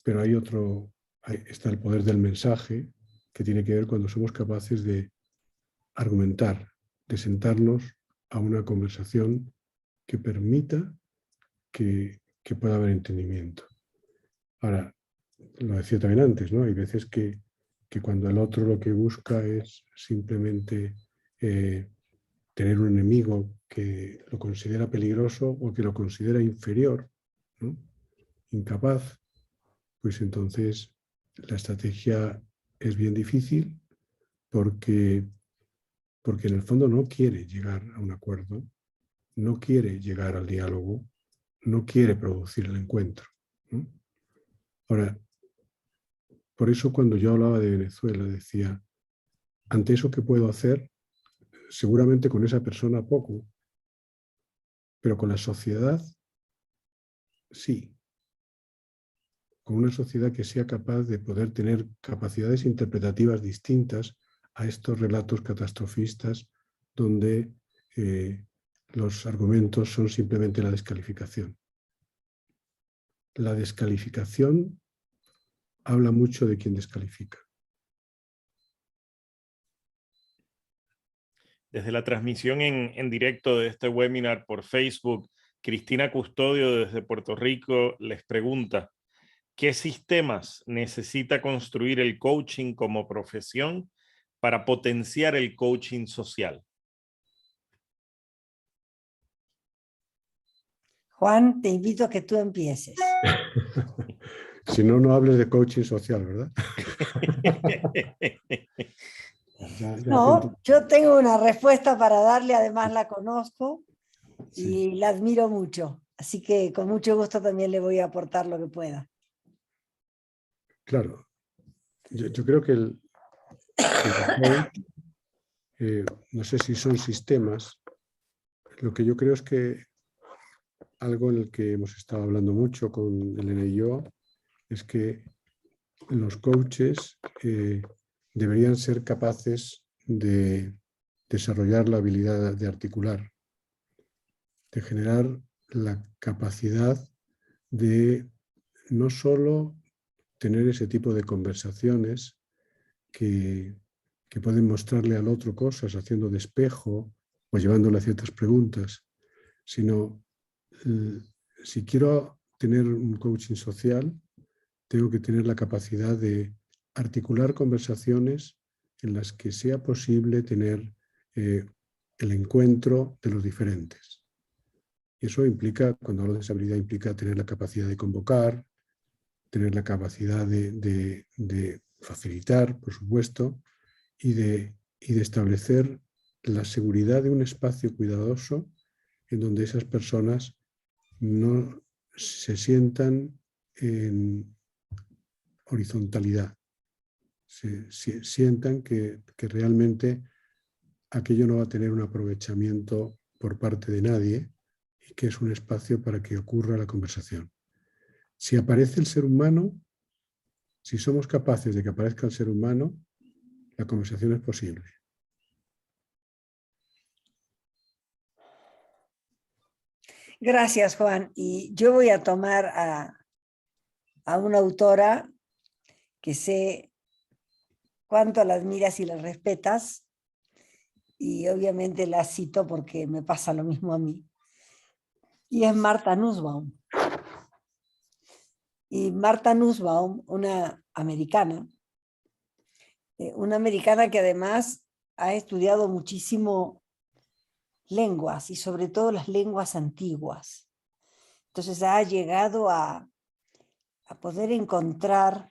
Pero está el poder del mensaje, que tiene que ver cuando somos capaces de argumentar, de sentarnos a una conversación que permita que pueda haber entendimiento. Ahora, lo decía también antes, ¿no? Hay veces que cuando el otro lo que busca es simplemente tener un enemigo que lo considera peligroso o que lo considera inferior, ¿no? Incapaz, pues entonces la estrategia es bien difícil porque en el fondo no quiere llegar a un acuerdo, no quiere llegar al diálogo, no quiere producir el encuentro, ¿no? Ahora, por eso cuando yo hablaba de Venezuela decía, ante eso que puedo hacer, seguramente con esa persona poco, pero con la sociedad sí. Con una sociedad que sea capaz de poder tener capacidades interpretativas distintas a estos relatos catastrofistas donde los argumentos son simplemente la descalificación. La descalificación habla mucho de quien descalifica. Desde la transmisión en directo de este webinar por Facebook, Cristina Custodio desde Puerto Rico les pregunta, ¿qué sistemas necesita construir el coaching como profesión para potenciar el coaching social? Juan, te invito a que tú empieces. Si no, no hables de coaching social, ¿verdad? No, yo tengo una respuesta para darle, además la conozco y la admiro mucho. Así que con mucho gusto también le voy a aportar lo que pueda. Claro, yo creo que no sé si son sistemas, lo que yo creo es que algo en el que hemos estado hablando mucho con Elena y yo es que los coaches deberían ser capaces de desarrollar la habilidad de articular, de generar la capacidad de no solo tener ese tipo de conversaciones que pueden mostrarle al otro cosas haciendo de espejo o llevándole a ciertas preguntas, sino si quiero tener un coaching social, tengo que tener la capacidad de articular conversaciones en las que sea posible tener el encuentro de los diferentes. Y eso implica, cuando hablo de esa habilidad, implica tener la capacidad de convocar, tener la capacidad de facilitar, por supuesto, y de establecer la seguridad de un espacio cuidadoso en donde esas personas no se sientan en horizontalidad, sientan que realmente aquello no va a tener un aprovechamiento por parte de nadie y que es un espacio para que ocurra la conversación. Si aparece el ser humano, si somos capaces de que aparezca el ser humano, la conversación es posible. Gracias, Juan. Y yo voy a tomar a una autora que sé cuánto la admiras y la respetas, y obviamente la cito porque me pasa lo mismo a mí. Y es Martha Nussbaum. Y Martha Nussbaum, una americana que además ha estudiado muchísimo lenguas y sobre todo las lenguas antiguas. Entonces ha llegado a poder encontrar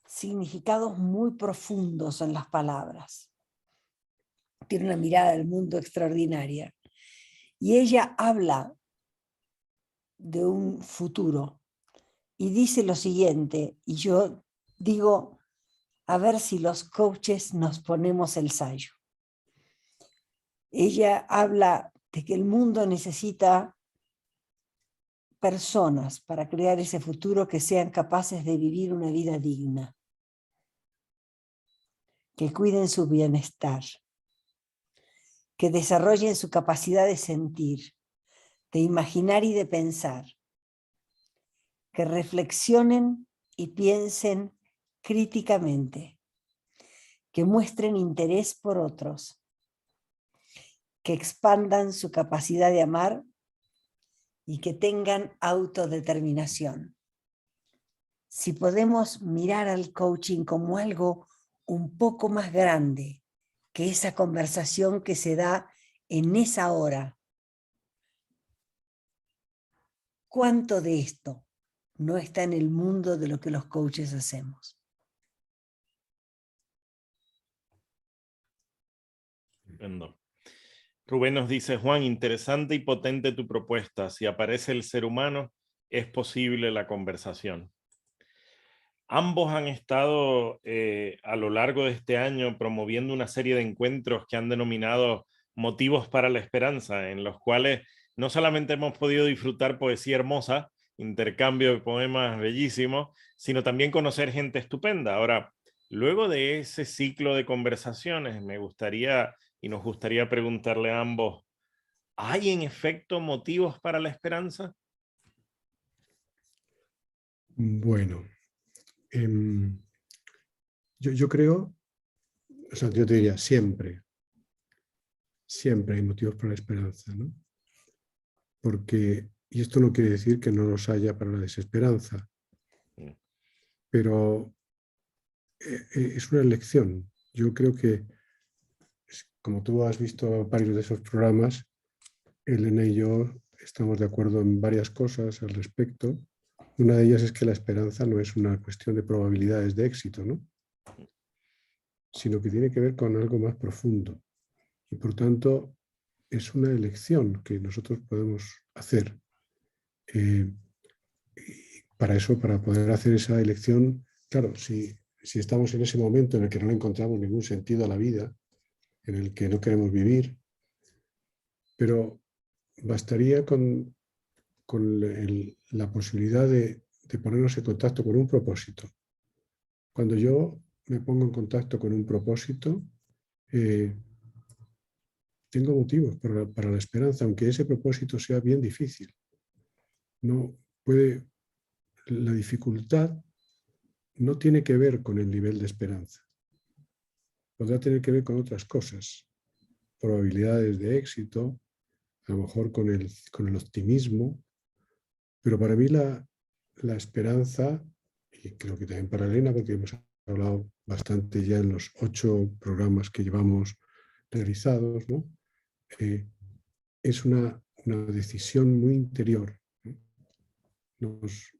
significados muy profundos en las palabras. Tiene una mirada del mundo extraordinaria. Y ella habla de un futuro y dice lo siguiente, y yo digo, a ver si los coaches nos ponemos el sayo. Ella habla de que el mundo necesita personas para crear ese futuro que sean capaces de vivir una vida digna, que cuiden su bienestar, que desarrollen su capacidad de sentir, de imaginar y de pensar, que reflexionen y piensen críticamente, que muestren interés por otros, que expandan su capacidad de amar y que tengan autodeterminación. Si podemos mirar al coaching como algo un poco más grande que esa conversación que se da en esa hora, ¿cuánto de esto no está en el mundo de lo que los coaches hacemos? Estupendo. Rubén nos dice, Juan, interesante y potente tu propuesta. Si aparece el ser humano, es posible la conversación. Ambos han estado a lo largo de este año promoviendo una serie de encuentros que han denominado Motivos para la Esperanza, en los cuales no solamente hemos podido disfrutar poesía hermosa, intercambio de poemas bellísimos, sino también conocer gente estupenda. Ahora, luego de ese ciclo de conversaciones, me gustaría y nos gustaría preguntarle a ambos, ¿hay en efecto motivos para la esperanza? Bueno, yo creo, o sea, yo te diría siempre hay motivos para la esperanza, ¿no? Porque, y esto no quiere decir que no los haya para la desesperanza, pero es una elección. Yo creo que, como tú has visto varios de esos programas, Elena y yo estamos de acuerdo en varias cosas al respecto. Una de ellas es que la esperanza no es una cuestión de probabilidades de éxito, ¿no? Sino que tiene que ver con algo más profundo. Y por tanto, es una elección que nosotros podemos hacer. Para eso, para poder hacer esa elección, claro, si estamos en ese momento en el que no le encontramos ningún sentido a la vida, en el que no queremos vivir, pero bastaría con la posibilidad de ponernos en contacto con un propósito. Cuando yo me pongo en contacto con un propósito, tengo motivos para la esperanza, aunque ese propósito sea bien difícil. La dificultad no tiene que ver con el nivel de esperanza. Podrá tener que ver con otras cosas, probabilidades de éxito, a lo mejor con el optimismo, pero para mí la esperanza, y creo que también para Elena, porque hemos hablado bastante ya en los 8 programas que llevamos realizados, ¿no? Es una decisión muy interior. Nos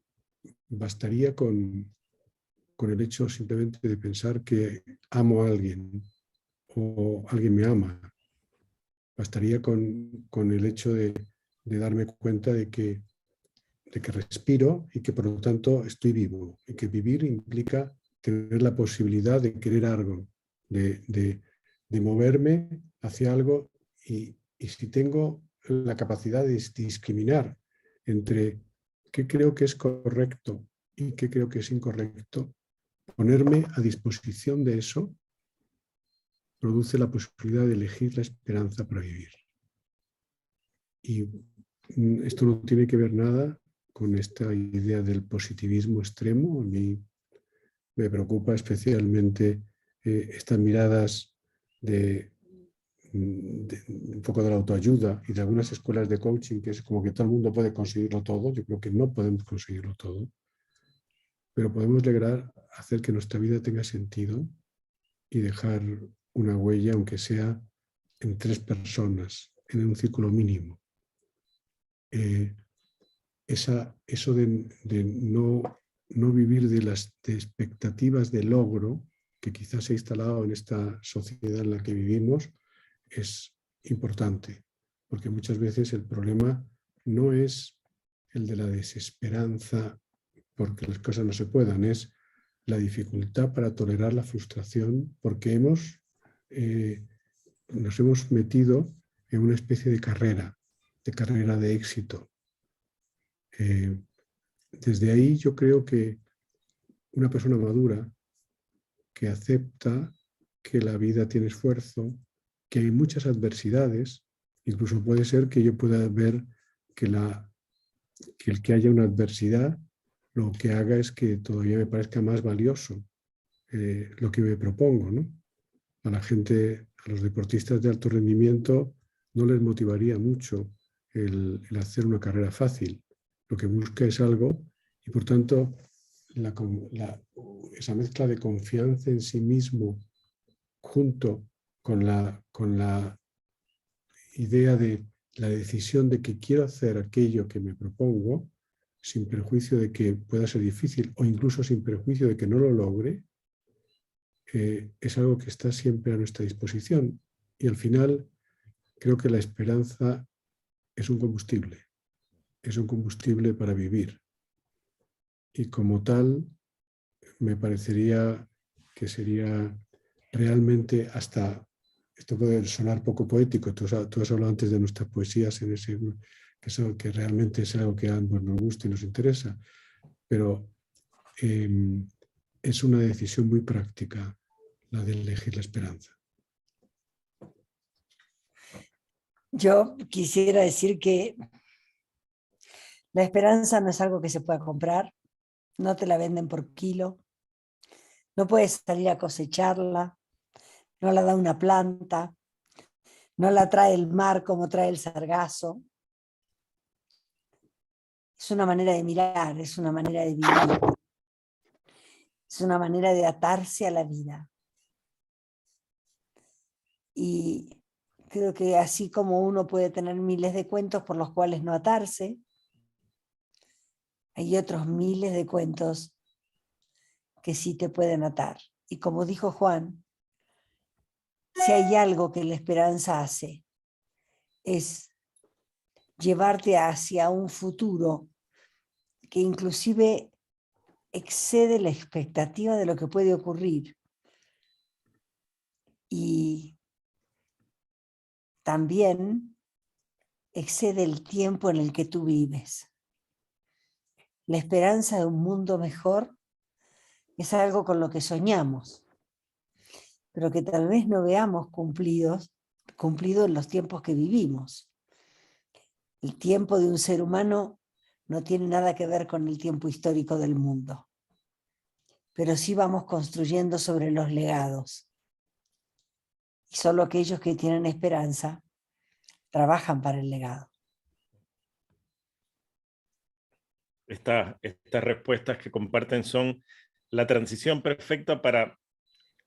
bastaría con el hecho simplemente de pensar que amo a alguien o alguien me ama, Bastaría con el hecho de darme cuenta de que respiro y que por lo tanto estoy vivo, y que vivir implica tener la posibilidad de querer algo, de moverme hacia algo, y si tengo la capacidad de discriminar entre qué creo que es correcto y qué creo que es incorrecto, ponerme a disposición de eso produce la posibilidad de elegir la esperanza para vivir. Y esto no tiene que ver nada con esta idea del positivismo extremo. A mí me preocupa especialmente estas miradas de un poco de la autoayuda y de algunas escuelas de coaching, que es como que todo el mundo puede conseguirlo todo. Yo creo que no podemos conseguirlo todo, pero podemos lograr hacer que nuestra vida tenga sentido y dejar una huella, aunque sea en 3 personas, en un círculo mínimo. Eso de no vivir de las expectativas de logro que quizás se ha instalado en esta sociedad en la que vivimos es importante, porque muchas veces el problema no es el de la desesperanza porque las cosas no se puedan, es la dificultad para tolerar la frustración, porque nos hemos metido en una especie de carrera de éxito. Desde ahí yo creo que una persona madura que acepta que la vida tiene esfuerzo, que hay muchas adversidades, incluso puede ser que yo pueda ver que el que haya una adversidad lo que haga es que todavía me parezca más valioso lo que me propongo, ¿no? A la gente, a los deportistas de alto rendimiento, no les motivaría mucho el hacer una carrera fácil. Lo que busca es algo, y por tanto esa mezcla de confianza en sí mismo junto con la idea de la decisión de que quiero hacer aquello que me propongo, sin perjuicio de que pueda ser difícil o incluso sin perjuicio de que no lo logre, es algo que está siempre a nuestra disposición. Y al final creo que la esperanza es un combustible para vivir. Y como tal, me parecería que sería realmente hasta, esto puede sonar poco poético, tú has hablado antes de nuestras poesías en ese, que realmente es algo que a ambos nos gusta y nos interesa, pero es una decisión muy práctica la de elegir la esperanza. Yo quisiera decir que la esperanza no es algo que se pueda comprar, no te la venden por kilo, no puedes salir a cosecharla, no la da una planta, no la trae el mar como trae el sargazo. Es una manera de mirar, es una manera de vivir, es una manera de atarse a la vida. Y creo que así como uno puede tener miles de cuentos por los cuales no atarse, hay otros miles de cuentos que sí te pueden atar. Y como dijo Juan, si hay algo que la esperanza hace, es llevarte hacia un futuro que inclusive excede la expectativa de lo que puede ocurrir. Y también excede el tiempo en el que tú vives. La esperanza de un mundo mejor es algo con lo que soñamos, pero que tal vez no veamos cumplido en los tiempos que vivimos. El tiempo de un ser humano no tiene nada que ver con el tiempo histórico del mundo, pero sí vamos construyendo sobre los legados. Y solo aquellos que tienen esperanza trabajan para el legado. Estas respuestas que comparten son la transición perfecta para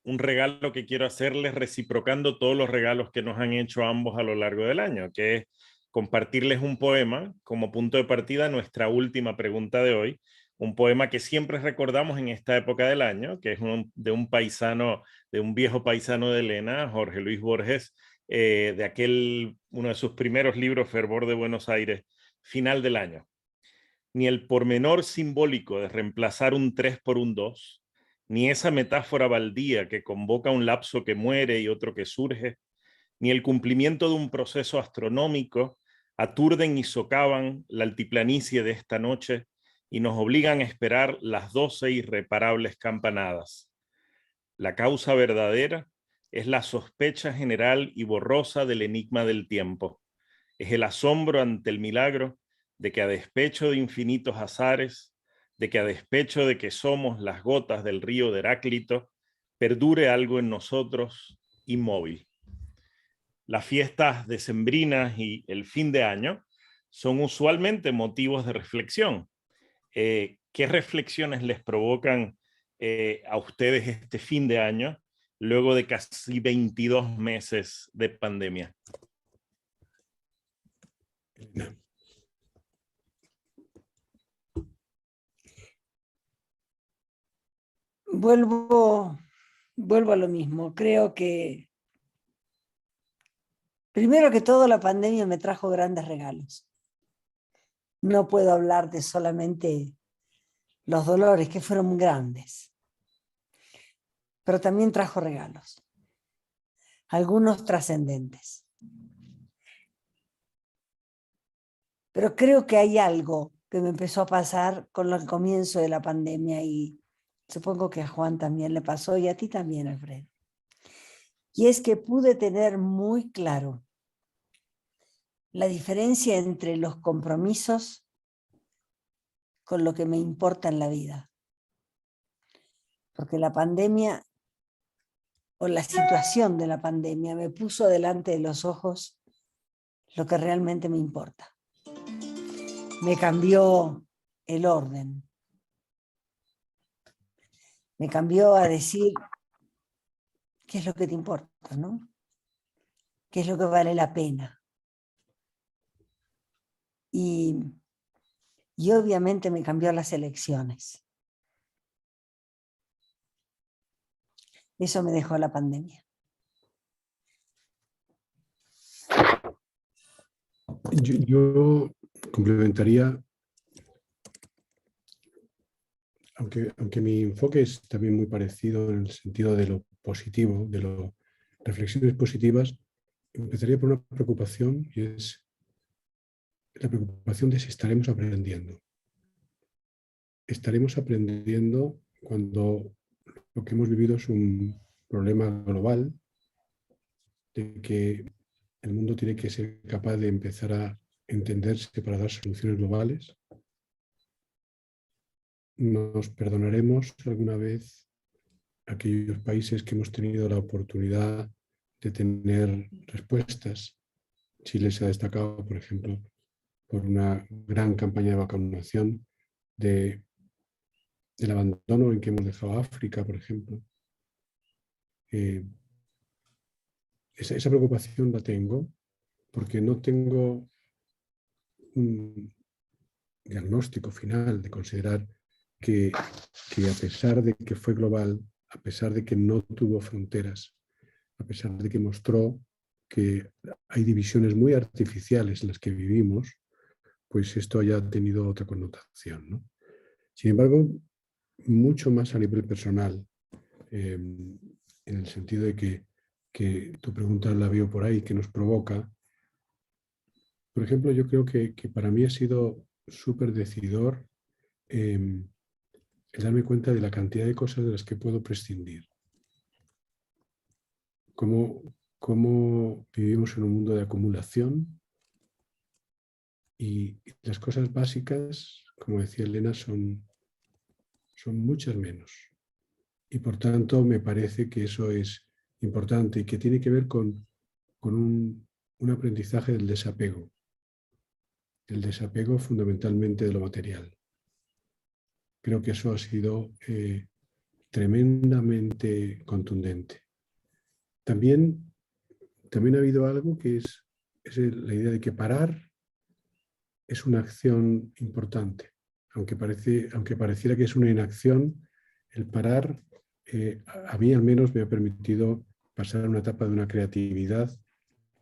un regalo que quiero hacerles, reciprocando todos los regalos que nos han hecho ambos a lo largo del año, que es compartirles un poema como punto de partida a nuestra última pregunta de hoy, un poema que siempre recordamos en esta época del año, que es de un viejo paisano de Elena, Jorge Luis Borges, uno de sus primeros libros, Fervor de Buenos Aires, final del año. Ni el pormenor simbólico de reemplazar un 3 por un 2, ni esa metáfora baldía que convoca un lapso que muere y otro que surge, ni el cumplimiento de un proceso astronómico aturden y socavan la altiplanicie de esta noche y nos obligan a esperar las 12 irreparables campanadas. La causa verdadera es la sospecha general y borrosa del enigma del tiempo. Es el asombro ante el milagro de que a despecho de infinitos azares, de que a despecho de que somos las gotas del río de Heráclito, perdure algo en nosotros inmóvil. Las fiestas decembrinas y el fin de año son usualmente motivos de reflexión. ¿Qué reflexiones les provocan a ustedes este fin de año luego de casi 22 meses de pandemia? Vuelvo a lo mismo. Creo que primero que todo la pandemia me trajo grandes regalos. No puedo hablar de solamente los dolores, que fueron grandes, pero también trajo regalos, algunos trascendentes. Pero creo que hay algo que me empezó a pasar con el comienzo de la pandemia y supongo que a Juan también le pasó y a ti también, Alfredo. Y es que pude tener muy claro la diferencia entre los compromisos con lo que me importa en la vida. Porque la pandemia o la situación de la pandemia me puso delante de los ojos lo que realmente me importa. Me cambió el orden. Me cambió a decir qué es lo que te importa, ¿no? ¿Qué es lo que vale la pena? Y obviamente me cambió las elecciones. Eso me dejó la pandemia. Yo complementaría, aunque mi enfoque es también muy parecido en el sentido de lo positivo, de las reflexiones positivas, empezaría por una preocupación y es la preocupación de si estaremos aprendiendo. Estaremos aprendiendo cuando lo que hemos vivido es un problema global, de que el mundo tiene que ser capaz de empezar a entenderse para dar soluciones globales. ¿Nos perdonaremos alguna vez aquellos países que hemos tenido la oportunidad de tener respuestas? Chile se ha destacado, por ejemplo, por una gran campaña de vacunación, del abandono en que hemos dejado a África, por ejemplo. Esa preocupación la tengo porque no tengo un diagnóstico final de considerar que a pesar de que fue global, a pesar de que no tuvo fronteras, a pesar de que mostró que hay divisiones muy artificiales en las que vivimos, pues esto haya tenido otra connotación, ¿no? Sin embargo, mucho más a nivel personal, en el sentido de que tu pregunta la veo por ahí, que nos provoca. Por ejemplo, yo creo que para mí ha sido súper decidor el darme cuenta de la cantidad de cosas de las que puedo prescindir. Cómo vivimos en un mundo de acumulación y las cosas básicas, como decía Elena, son muchas menos. Y por tanto me parece que eso es importante y que tiene que ver con un aprendizaje del desapego. El desapego fundamentalmente de lo material. Creo que eso ha sido tremendamente contundente. También ha habido algo que es la idea de que parar es una acción importante. Aunque pareciera que es una inacción, el parar a mí al menos me ha permitido pasar una etapa de una creatividad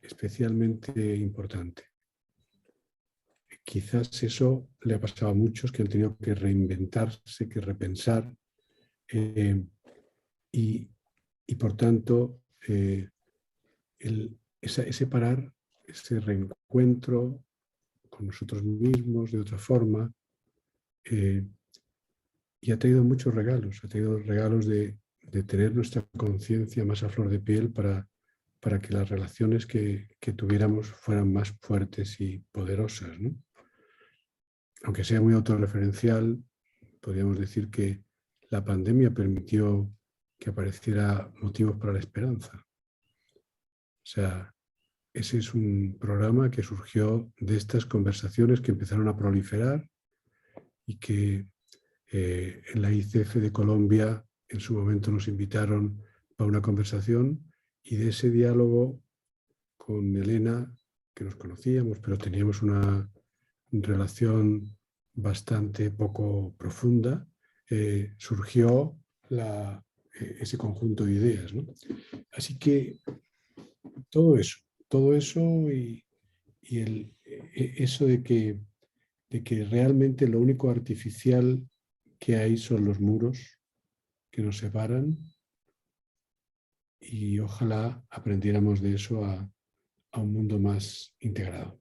especialmente importante. Quizás eso le ha pasado a muchos que han tenido que reinventarse, que repensar y por tanto ese parar, ese reencuentro con nosotros mismos de otra forma y ha traído muchos regalos, ha traído regalos de tener nuestra conciencia más a flor de piel para que las relaciones que tuviéramos fueran más fuertes y poderosas, ¿no? Aunque sea muy autorreferencial, podríamos decir que la pandemia permitió que apareciera motivos para la esperanza. O sea, ese es un programa que surgió de estas conversaciones que empezaron a proliferar y que en la ICF de Colombia en su momento nos invitaron para una conversación, y de ese diálogo con Elena, que nos conocíamos, pero teníamos una relación bastante poco profunda, surgió ese conjunto de ideas, ¿no? Así que todo eso y eso de que realmente lo único artificial que hay son los muros que nos separan, y ojalá aprendiéramos de eso a un mundo más integrado.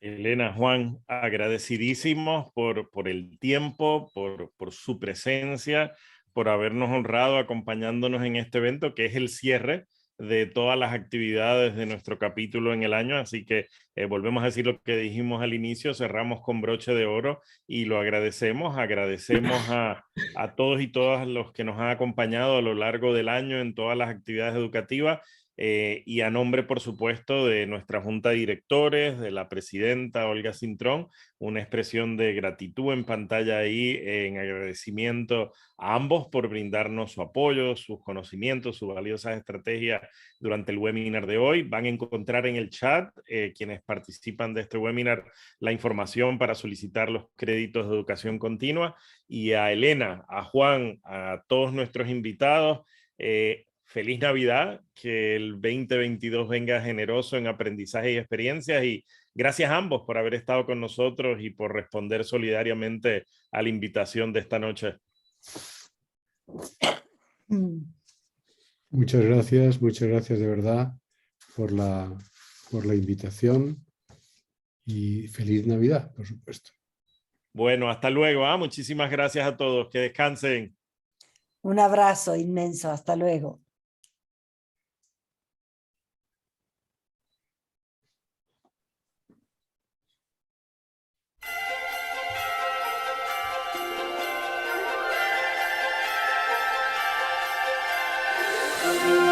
Elena, Juan, agradecidísimos por el tiempo, por su presencia, por habernos honrado acompañándonos en este evento, que es el cierre de todas las actividades de nuestro capítulo en el año. Así que volvemos a decir lo que dijimos al inicio, cerramos con broche de oro y lo agradecemos. Agradecemos a todos y todas los que nos han acompañado a lo largo del año en todas las actividades educativas. Y a nombre, por supuesto, de nuestra junta de directores, de la presidenta Olga Cintrón, una expresión de gratitud en pantalla ahí, en agradecimiento a ambos por brindarnos su apoyo, sus conocimientos, sus valiosas estrategias durante el webinar de hoy. Van a encontrar en el chat, quienes participan de este webinar, la información para solicitar los créditos de educación continua. Y a Elena, a Juan, a todos nuestros invitados, feliz Navidad, que el 2022 venga generoso en aprendizaje y experiencias, y gracias a ambos por haber estado con nosotros y por responder solidariamente a la invitación de esta noche. Muchas gracias de verdad por la invitación, y feliz Navidad, por supuesto. Bueno, hasta luego. Muchísimas gracias a todos. Que descansen. Un abrazo inmenso. Hasta luego. Thank you.